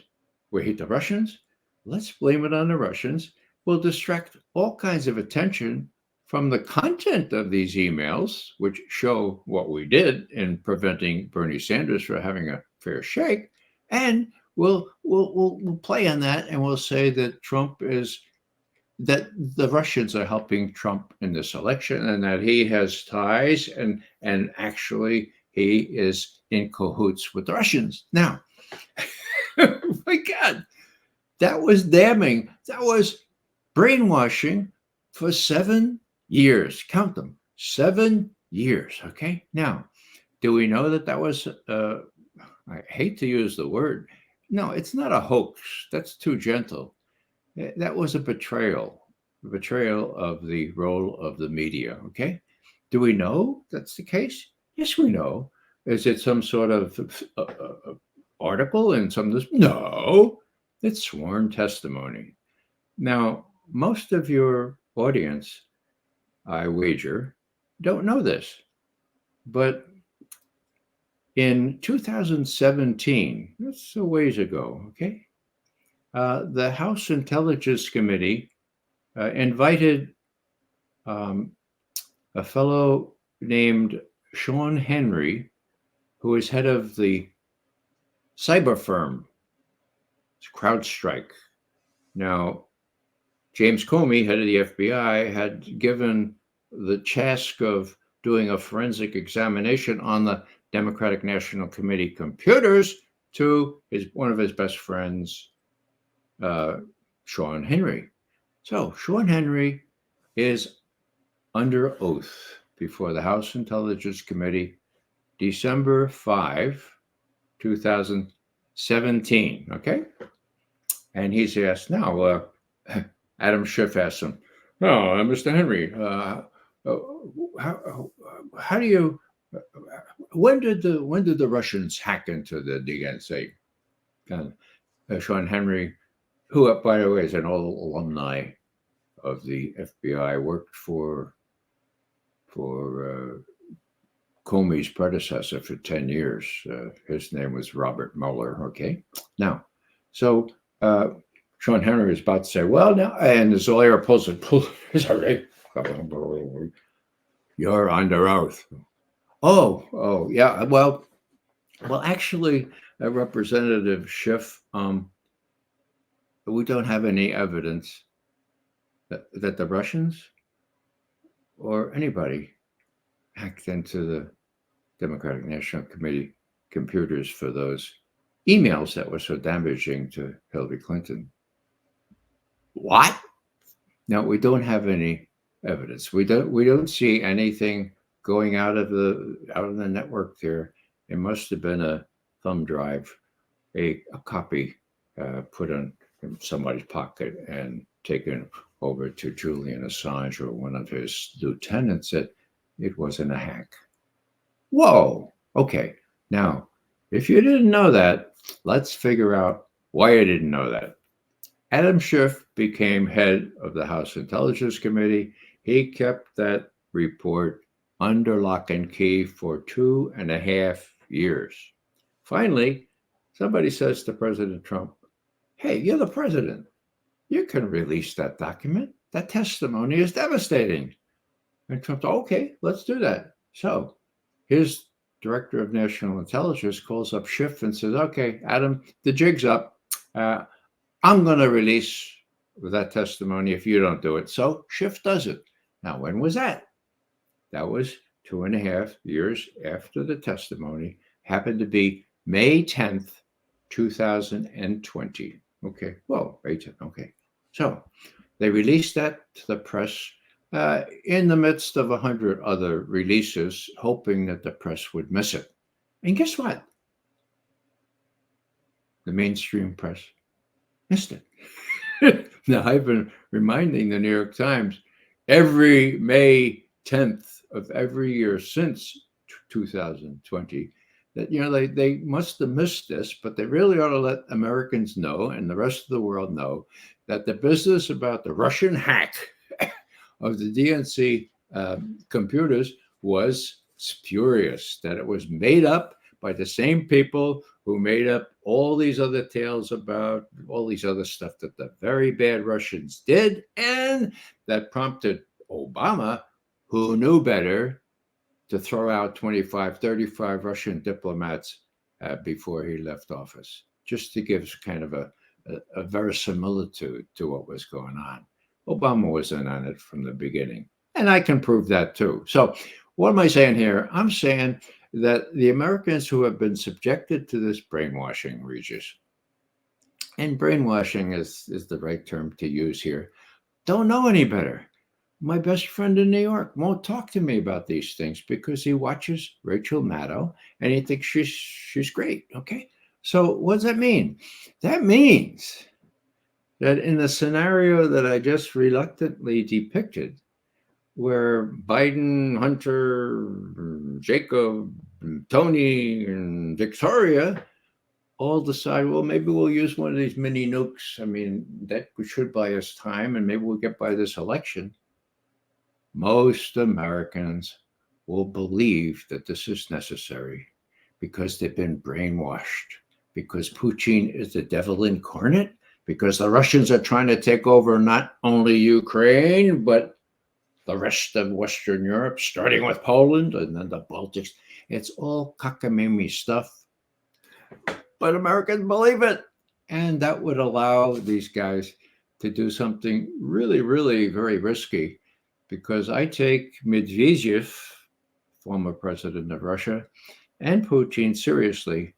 We hate the Russians. Let's blame it on the Russians. We'll distract all kinds of attention from the content of these emails, which show what we did in preventing Bernie Sanders from having a fair shake. And we'll play on that, and we'll say that that the Russians are helping Trump in this election, and that he has ties, and actually he is in cahoots with the Russians. Now, my God, that was damning. That was brainwashing for 7 years. Count them, 7 years. Okay. Now, do we know that was, I hate to use the word. No, it's not a hoax. That's too gentle. That was a betrayal of the role of the media. Okay. Do we know that's the case? Yes, we know. Is it some sort of article in some of this? No, it's sworn testimony. Now, most of your audience, I wager, don't know this. But in 2017, that's a ways ago, okay, the House Intelligence Committee invited a fellow named Sean Henry, who is head of the cyber firm, CrowdStrike. Now, James Comey, head of the FBI, had given the task of doing a forensic examination on the Democratic National Committee computers to one of his best friends, Sean Henry. So Sean Henry is under oath before the House Intelligence Committee, December 5, 2017. Okay? And he's asked now, Adam Schiff asked him, "No, Mr. Henry, how do you? When did the Russians hack into the DNC?" And Sean Henry, who, by the way, is an old alumni of the FBI, worked for Comey's predecessor for 10 years. His name was Robert Mueller. Okay, now, so Sean Henry is about to say, "Well, now," and his lawyer pulls it. Sorry, you're under oath. Oh, yeah. Well, actually, Representative Schiff, we don't have any evidence that the Russians or anybody hacked into the Democratic National Committee computers for those emails that were so damaging to Hillary Clinton. What? No, we don't have any evidence. We don't see anything going out of the network there. It must have been a thumb drive, a copy put in somebody's pocket and taken over to Julian Assange or one of his lieutenants. That it wasn't a hack. Whoa. Okay. Now, if you didn't know that, let's figure out why you didn't know that. Adam Schiff became head of the House Intelligence Committee. He kept that report under lock and key for 2.5 years. Finally, somebody says to President Trump, "Hey, you're the president. You can release that document. That testimony is devastating." And Trump said, "Okay, let's do that." So his director of national intelligence calls up Schiff and says, "Okay, Adam, the jig's up. I'm going to release that testimony if you don't do it." So Schiff does it. Now, when was that? That was 2.5 years after the testimony. Happened to be May 10th, 2020. Okay. Well, May 10th. Okay. So they released that to the press in the midst of 100 other releases, hoping that the press would miss it. And guess what? The mainstream press missed it. Now, I've been reminding the New York Times every May 10th of every year since 2020 that, they must have missed this, but they really ought to let Americans know and the rest of the world know that the business about the Russian hack of the DNC computers was spurious, that it was made up by the same people who made up all these other tales about all these other stuff that the very bad Russians did, and that prompted Obama, who knew better, to throw out 25, 35 Russian diplomats before he left office, just to give kind of a verisimilitude to what was going on. Obama was in on it from the beginning, and I can prove that too. So what am I saying here? I'm saying that the Americans who have been subjected to this brainwashing, Regis, and brainwashing is the right term to use here, don't know any better. My best friend in New York won't talk to me about these things because he watches Rachel Maddow and he thinks she's great. Okay. So what does that mean? That means that in the scenario that I just reluctantly depicted, where Biden, Hunter, Jacob, Tony, and Victoria all decide, well, maybe we'll use one of these mini nukes. I mean, that should buy us time, and maybe we'll get by this election. Most Americans will believe that this is necessary because they've been brainwashed, because Putin is the devil incarnate, because the Russians are trying to take over not only Ukraine, but the rest of Western Europe, starting with Poland and then the Baltics. It's all cockamamie stuff, but Americans believe it. And that would allow these guys to do something really, really very risky, because I take Medvedev, former president of Russia, and Putin seriously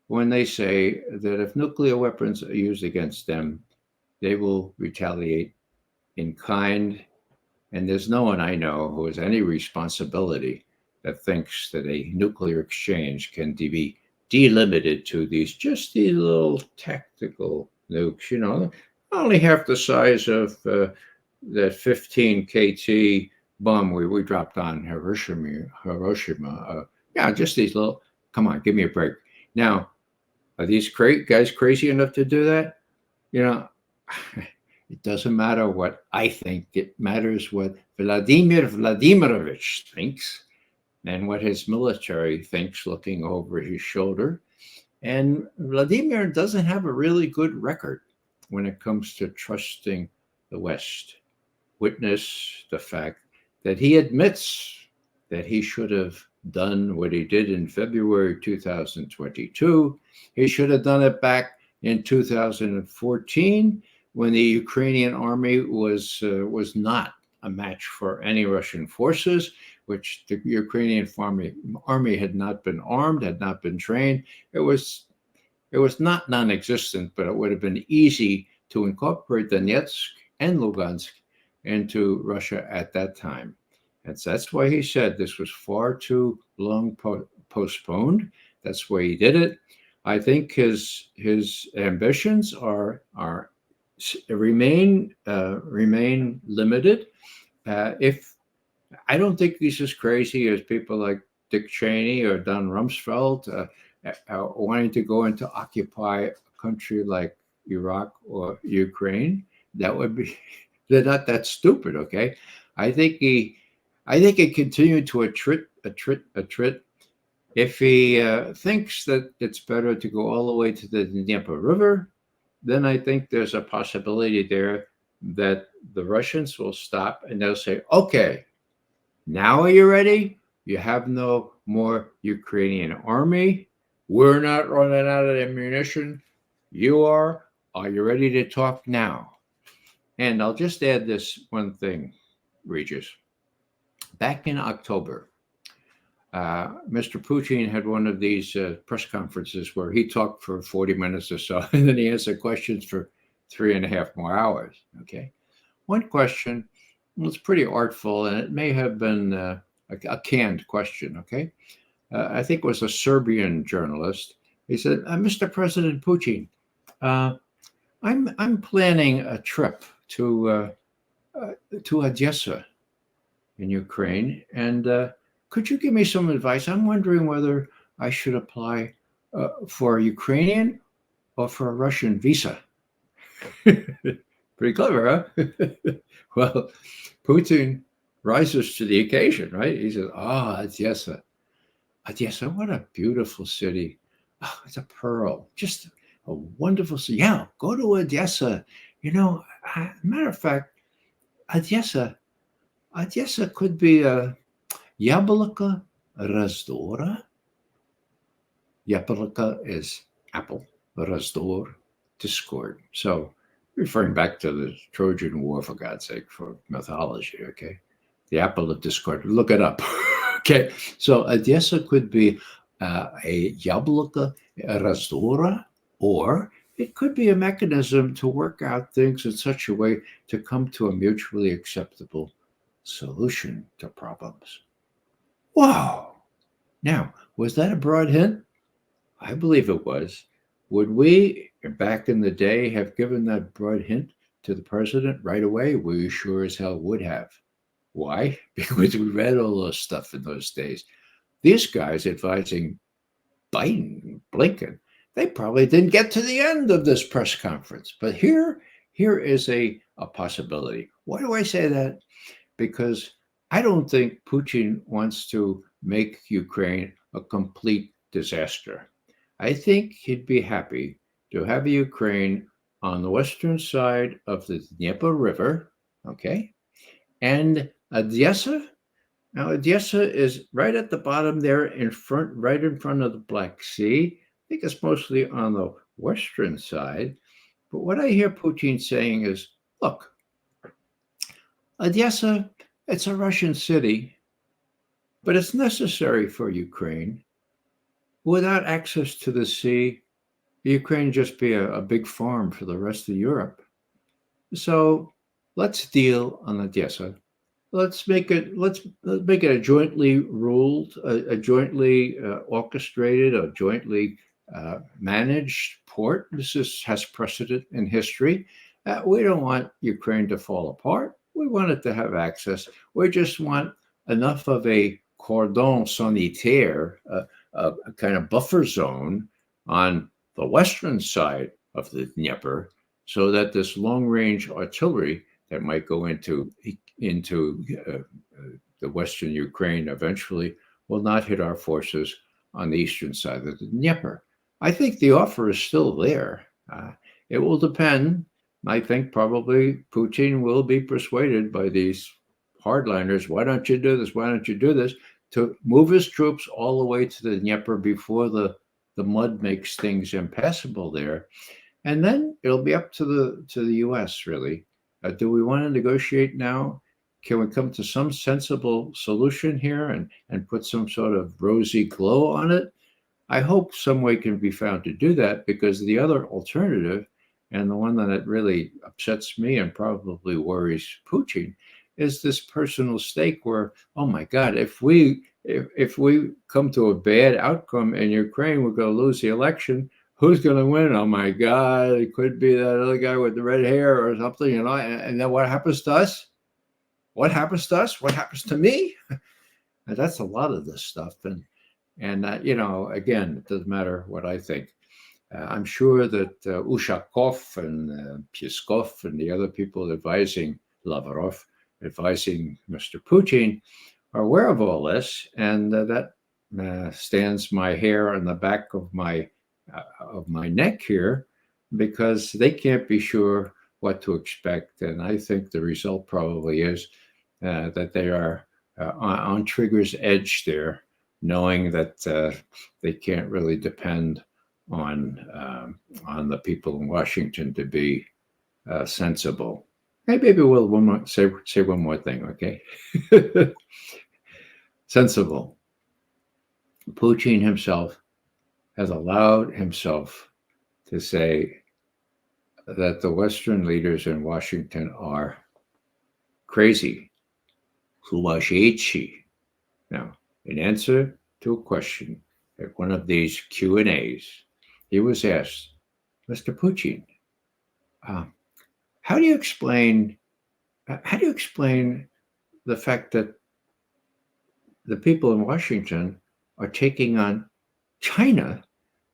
when they say that if nuclear weapons are used against them, they will retaliate in kind. And there's no one I know who has any responsibility that thinks that a nuclear exchange can be delimited to these little tactical nukes, only half the size of that 15 KT bomb we dropped on Hiroshima. Yeah, just these little, come on, give me a break. Now, are these guys crazy enough to do that? It doesn't matter what I think. It matters what Vladimir Vladimirovich thinks and what his military thinks looking over his shoulder. And Vladimir doesn't have a really good record when it comes to trusting the West. Witness the fact that he admits that he should have done what he did in February 2022. He should have done it back in 2014 when the Ukrainian army was not a match for any Russian forces, which the Ukrainian army had not been armed, had not been trained. It was not non-existent, but it would have been easy to incorporate Donetsk and Lugansk into Russia at that time. And so that's why he said this was far too long postponed. That's why he did it. I think his ambitions remain limited. If I don't think he's as crazy as people like Dick Cheney or Don Rumsfeld wanting to go into occupy a country like Iraq or Ukraine. That would be, they're not that stupid, okay? I think he continued to attrit. If he thinks that it's better to go all the way to the Dnieper River, then I think there's a possibility there that the Russians will stop and they'll say, okay, now are you ready? You have no more Ukrainian army. We're not running out of ammunition. You are. Are you ready to talk now? And I'll just add this one thing, Regis. Back in October, Mr. Putin had one of these press conferences where he talked for 40 minutes or so, and then he answered questions for 3.5 more hours. Okay. One question was pretty artful, and it may have been a canned question. Okay. I think it was a Serbian journalist. He said, Mr. President Putin, I'm planning a trip to Odessa in Ukraine, and could you give me some advice? I'm wondering whether I should apply for a Ukrainian or for a Russian visa. Pretty clever, huh? Well, Putin rises to the occasion, right? He says, Odessa. Odessa, what a beautiful city. Oh, it's a pearl. Just a wonderful city. Yeah, go to Odessa. Matter of fact, Odessa could be a Yabloko Razdora. Yabloko is apple, Razdor, discord. So referring back to the Trojan War, for God's sake, for mythology, okay? The apple of discord. Look it up. Okay, so Odessa could be a Yabloko Razdora, or it could be a mechanism to work out things in such a way to come to a mutually acceptable solution to problems. Wow. Now, was that a broad hint? I believe it was. Would we, back in the day, have given that broad hint to the president right away? We sure as hell would have. Why? Because we read all those stuff in those days. These guys advising Biden, Blinken, they probably didn't get to the end of this press conference. But here is a possibility. Why do I say that? Because I don't think Putin wants to make Ukraine a complete disaster. I think he'd be happy to have Ukraine on the western side of the Dnieper River, okay? And Odessa, now Odessa is right at the bottom there right in front of the Black Sea. I think it's mostly on the western side. But what I hear Putin saying is, look, Odessa, it's a Russian city, but it's necessary for Ukraine. without access to the sea, Ukraine would just be a big farm for the rest of Europe. So let's deal on the Odessa. Let's make it a jointly ruled, a jointly orchestrated, a jointly managed port. Has precedent in history. We don't want Ukraine to fall apart. We want it to have access. We just want enough of a cordon sanitaire, a kind of buffer zone on the western side of the Dnieper, so that this long-range artillery that might go into the western Ukraine eventually will not hit our forces on the eastern side of the Dnieper. I think the offer is still there. It will depend. I think probably Putin will be persuaded by these hardliners. Why don't you do this? Why don't you do this? To move his troops all the way to the Dnieper before the mud makes things impassable there. And then it'll be up to the U.S. really. Do we want to negotiate now? Can we come to some sensible solution here and put some sort of rosy glow on it? I hope some way can be found to do that, because the other alternative, and the one that really upsets me and probably worries Putin, is this personal stake where, oh my God, if we come to a bad outcome in Ukraine, we're going to lose the election. Who's going to win? Oh my God, it could be that other guy with the red hair or something, and then what happens to us? What happens to us? What happens to me? And that's a lot of this stuff. And again, it doesn't matter what I think. I'm sure that Ushakov and Peskov and the other people advising Lavrov, advising Mr. Putin, are aware of all this, and that stands my hair on the back of my neck here, because they can't be sure what to expect. And I think the result probably is that they are on trigger's edge there, knowing that they can't really depend on the people in Washington to be sensible. Hey, maybe we'll say one more thing, okay? Sensible. Putin himself has allowed himself to say that the Western leaders in Washington are crazy. Sumashiechi. Now, in answer to a question at one of these Q&As, he was asked, Mr. Putin, how do you explain the fact that the people in Washington are taking on China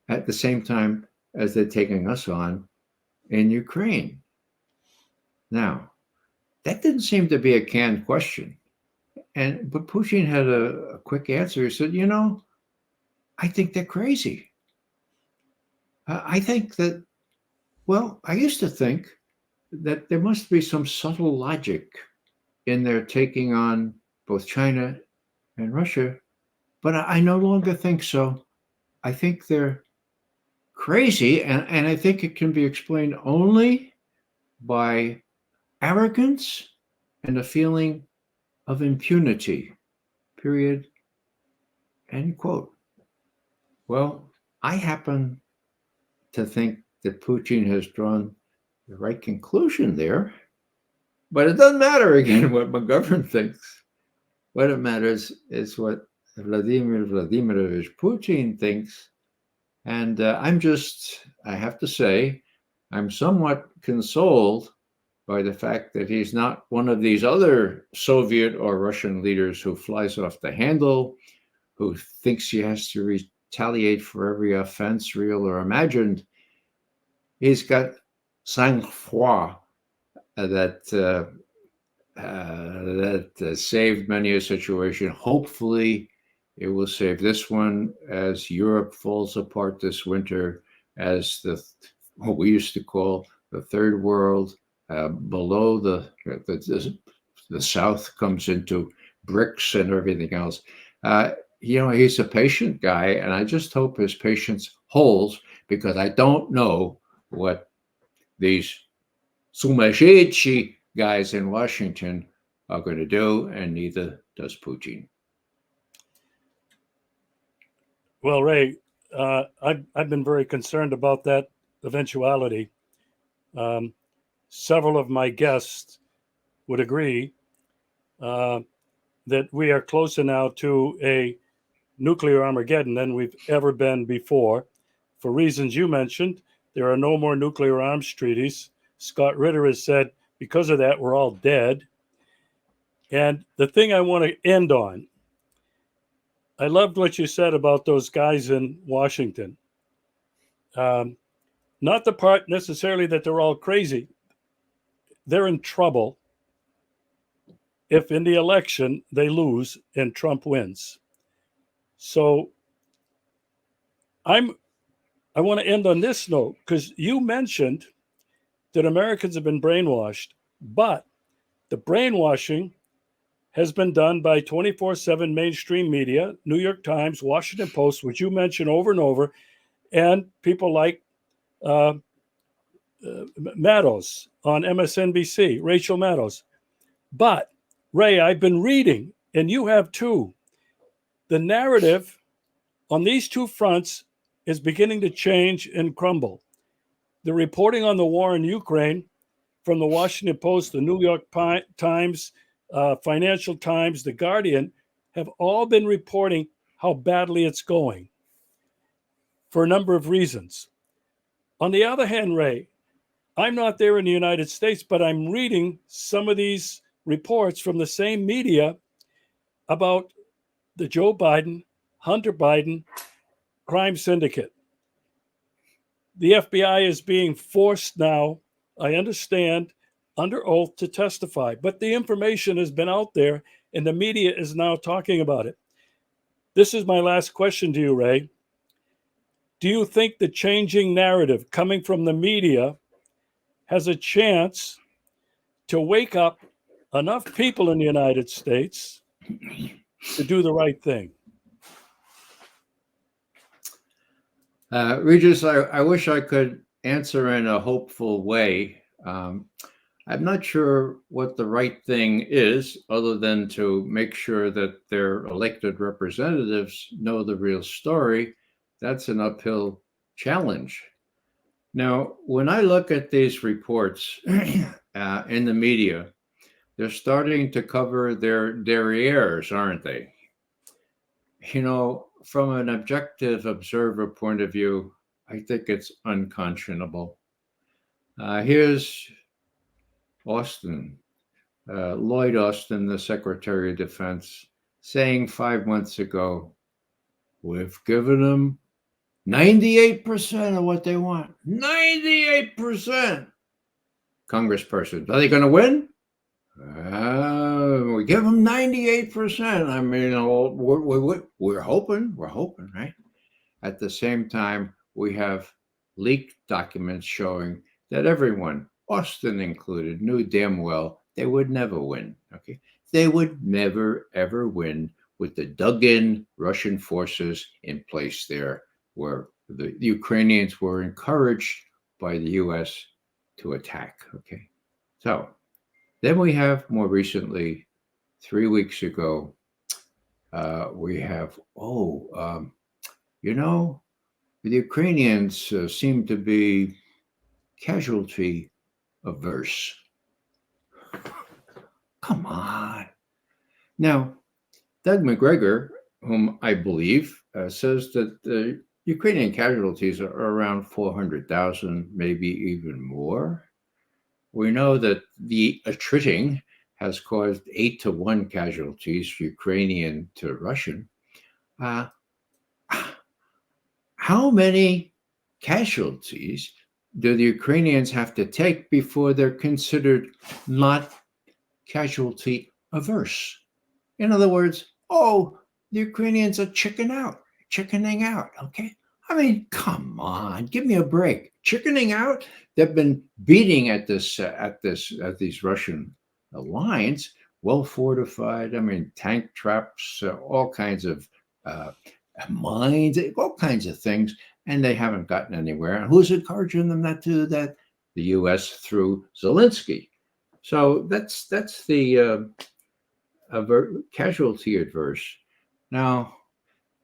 at the same time as they're taking us on in Ukraine? Now, that didn't seem to be a canned question. But Putin had a quick answer. He said, I think they're crazy. I think that, I used to think that there must be some subtle logic in their taking on both China and Russia, but I no longer think so. I think they're crazy, and I think it can be explained only by arrogance and a feeling of impunity, period, end quote. Well, I happen to think that Putin has drawn the right conclusion there, but it doesn't matter, again, what McGovern thinks. What it matters is what Vladimir Vladimirovich Putin thinks. And I have to say, I'm somewhat consoled by the fact that he's not one of these other Soviet or Russian leaders who flies off the handle, who thinks he has to retaliate for every offense, real or imagined. He's got sang-froid that saved many a situation. Hopefully, it will save this one as Europe falls apart this winter, as what we used to call the third world, below the South comes into BRICS and everything else. He's a patient guy, and I just hope his patience holds, because I don't know what these sumashiechi guys in Washington are going to do, and neither does Putin. Well, Ray, I've been very concerned about that eventuality. Um, Several of my guests would agree uh, that we are closer now to a nuclear Armageddon than we've ever been before. For reasons you mentioned, there are no more nuclear arms treaties. Scott Ritter has said because of that, we're all dead. And the thing I want to end on, I loved what you said about those guys in Washington. Um, Not the part necessarily that they're all crazy. They're in trouble if in the election they lose and Trump wins. So I want to end on this note because you mentioned that Americans have been brainwashed, but the brainwashing has been done by 24/7 mainstream media, New York Times, Washington Post, which you mentioned over and over, and people like uh, Maddows on MSNBC, Rachel Maddows. But, Ray, I've been reading, and you have too, the narrative on these two fronts is beginning to change and crumble. The reporting on the war in Ukraine from the Washington Post, the New York Times, Financial Times, The Guardian have all been reporting how badly it's going for a number of reasons. On the other hand, Ray, I'm not there in the United States, but I'm reading some of these reports from the same media about the Joe Biden, Hunter Biden crime syndicate. The FBI is being forced now, I understand, under oath to testify, but the information has been out there and the media is now talking about it. This is my last question to you, Ray. Do you think the changing narrative coming from the media has a chance to wake up enough people in the United States to do the right thing? Regis, I wish I could answer in a hopeful way. I'm not sure what the right thing is, other than to make sure that their elected representatives know the real story. That's an uphill challenge. Now, when I look at these reports in the media, they're starting to cover their derrieres, aren't they? You know, from an objective observer point of view, I think it's unconscionable. Here's Austin, Lloyd Austin, the Secretary of Defense, saying 5 months ago, we've given them 98% of what they want. 98%. Congressperson, are they going to win? We give them 98%. I mean, we're hoping, right? At the same time, we have leaked documents showing that everyone, Austin included, knew damn well they would never win. Okay, they would never ever win with the dug-in Russian forces in place there, where the Ukrainians were encouraged by the U.S. to attack. Okay, so then we have more recently, 3 weeks ago, we have the Ukrainians seem to be casualty averse. Come on. Now, Doug McGregor, whom I believe, says that the Ukrainian casualties are around 400,000, maybe even more. We know that the attriting has caused 8-to-1 casualties, Ukrainian to Russian. How many casualties do the Ukrainians have to take before they're considered not casualty averse? In other words, the Ukrainians are chickening out, okay? I mean, come on, give me a break. Chickening out? They've been beating at these Russian lines, well fortified. I mean, tank traps, all kinds of mines, all kinds of things, and they haven't gotten anywhere. And who's encouraging them not to do that? The U.S. through Zelensky. So that's the casualty adverse. Now,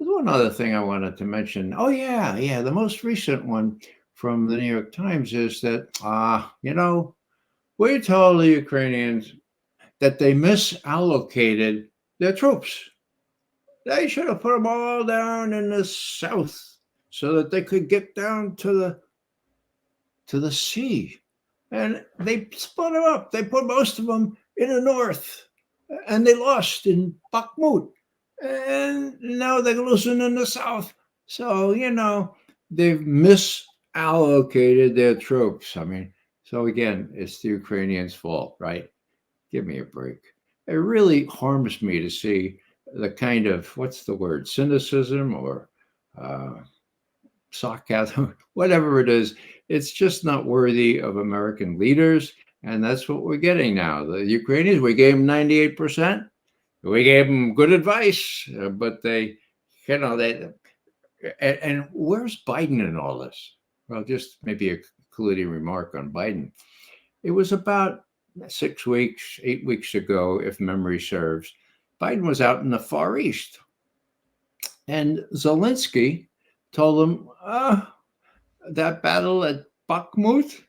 There's one other thing I wanted to mention. Oh, yeah. The most recent one from the New York Times is that, we told the Ukrainians that they misallocated their troops. They should have put them all down in the south so that they could get down to the sea. And they split them up. They put most of them in the north, and they lost in Bakhmut. And now they're losing in the south. So, they've misallocated their troops. I mean, so again, it's the Ukrainians' fault, right? Give me a break. It really harms me to see the kind of, what's the word, cynicism or sarcasm, whatever it is. It's just not worthy of American leaders. And that's what we're getting now. The Ukrainians, we gave them 98%. We gave them good advice, but they, and where's Biden in all this? Well, just maybe a concluding remark on Biden. It was about 6 weeks, 8 weeks ago, if memory serves, Biden was out in the Far East. And Zelensky told him, that battle at Bakhmut,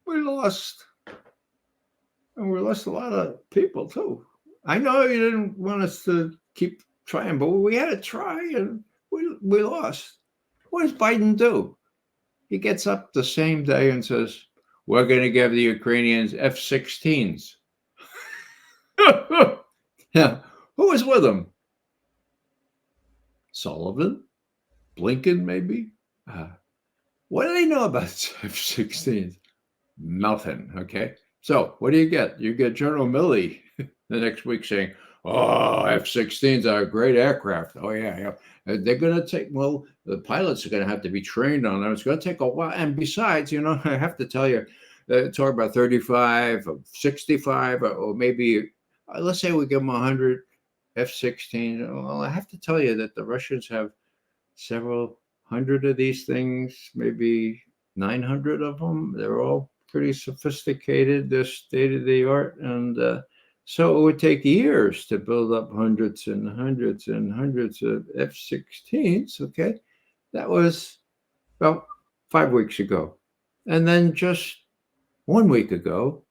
we lost. And we lost a lot of people, too. I know you didn't want us to keep trying, but we had to try, and we lost. What does Biden do? He gets up the same day and says, we're going to give the Ukrainians F-16s. Yeah. Who was with him? Sullivan? Blinken, maybe? What do they know about F-16s? Nothing, okay? So what do you get? You get General Milley the next week saying, oh, F-16s are a great aircraft. Oh, yeah. They're going to take, the pilots are going to have to be trained on them. It's going to take a while. And besides, I have to tell you, talk about 35 or 65 or maybe, let's say we give them 100 F-16. Well, I have to tell you that the Russians have several hundred of these things, maybe 900 of them. They're all pretty sophisticated. They're state of the art. And so it would take years to build up hundreds and hundreds and hundreds of F-16s. Okay. That was about 5 weeks ago. And then just 1 week ago,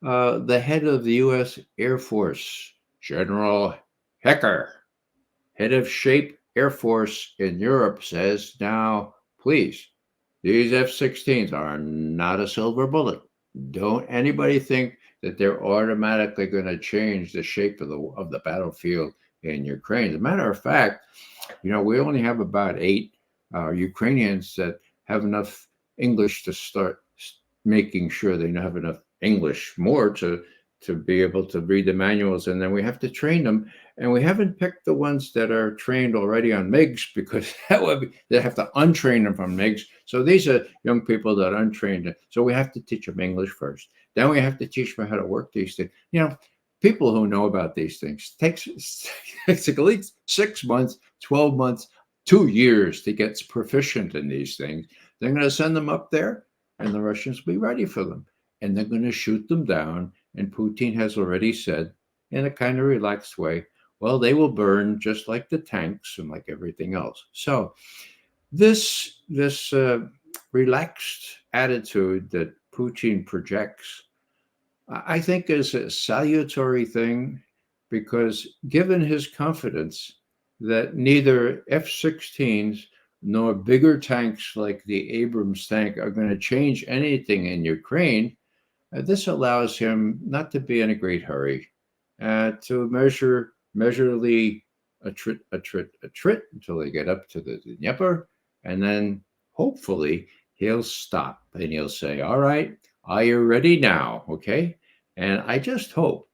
the head of the U.S. Air Force, General Hecker, head of Shape Air Force in Europe, says, now, please, these F-16s are not a silver bullet. Don't anybody think that they're automatically going to change the shape of the battlefield in Ukraine. As a matter of fact, we only have about 8 Ukrainians that have enough English to start making sure they have enough English more to be able to read the manuals, and then we have to train them. And we haven't picked the ones that are trained already on MiGs, because they have to untrain them from MiGs. So these are young people that are untrained. So we have to teach them English first. Then we have to teach them how to work these things. People who know about these things takes at least 6 months, 12 months, 2 years to get proficient in these things. They're going to send them up there, and the Russians will be ready for them. And they're going to shoot them down. And Putin has already said, in a kind of relaxed way, well, they will burn just like the tanks and like everything else. So this relaxed attitude that Putin projects, I think is a salutary thing, because given his confidence that neither F-16s nor bigger tanks like the Abrams tank are going to change anything in Ukraine, this allows him not to be in a great hurry, to measurably attrit until they get up to the Dnieper, and then hopefully he'll stop and he'll say, all right, are you ready now? Okay. And I just hope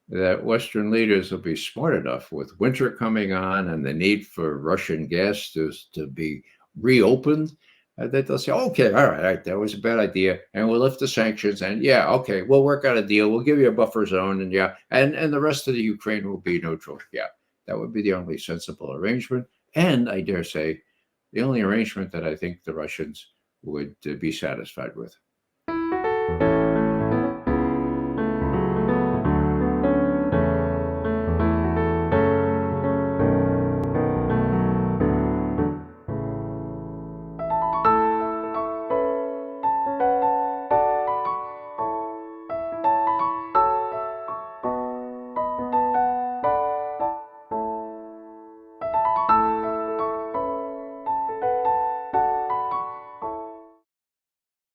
that Western leaders will be smart enough, with winter coming on and the need for Russian gas to be reopened, that they'll say, okay, all right, that was a bad idea, and we'll lift the sanctions, and yeah, okay, we'll work out a deal. We'll give you a buffer zone, and yeah, and the rest of the Ukraine will be neutral. Yeah, that would be the only sensible arrangement, and I dare say, the only arrangement that I think the Russians would be satisfied with.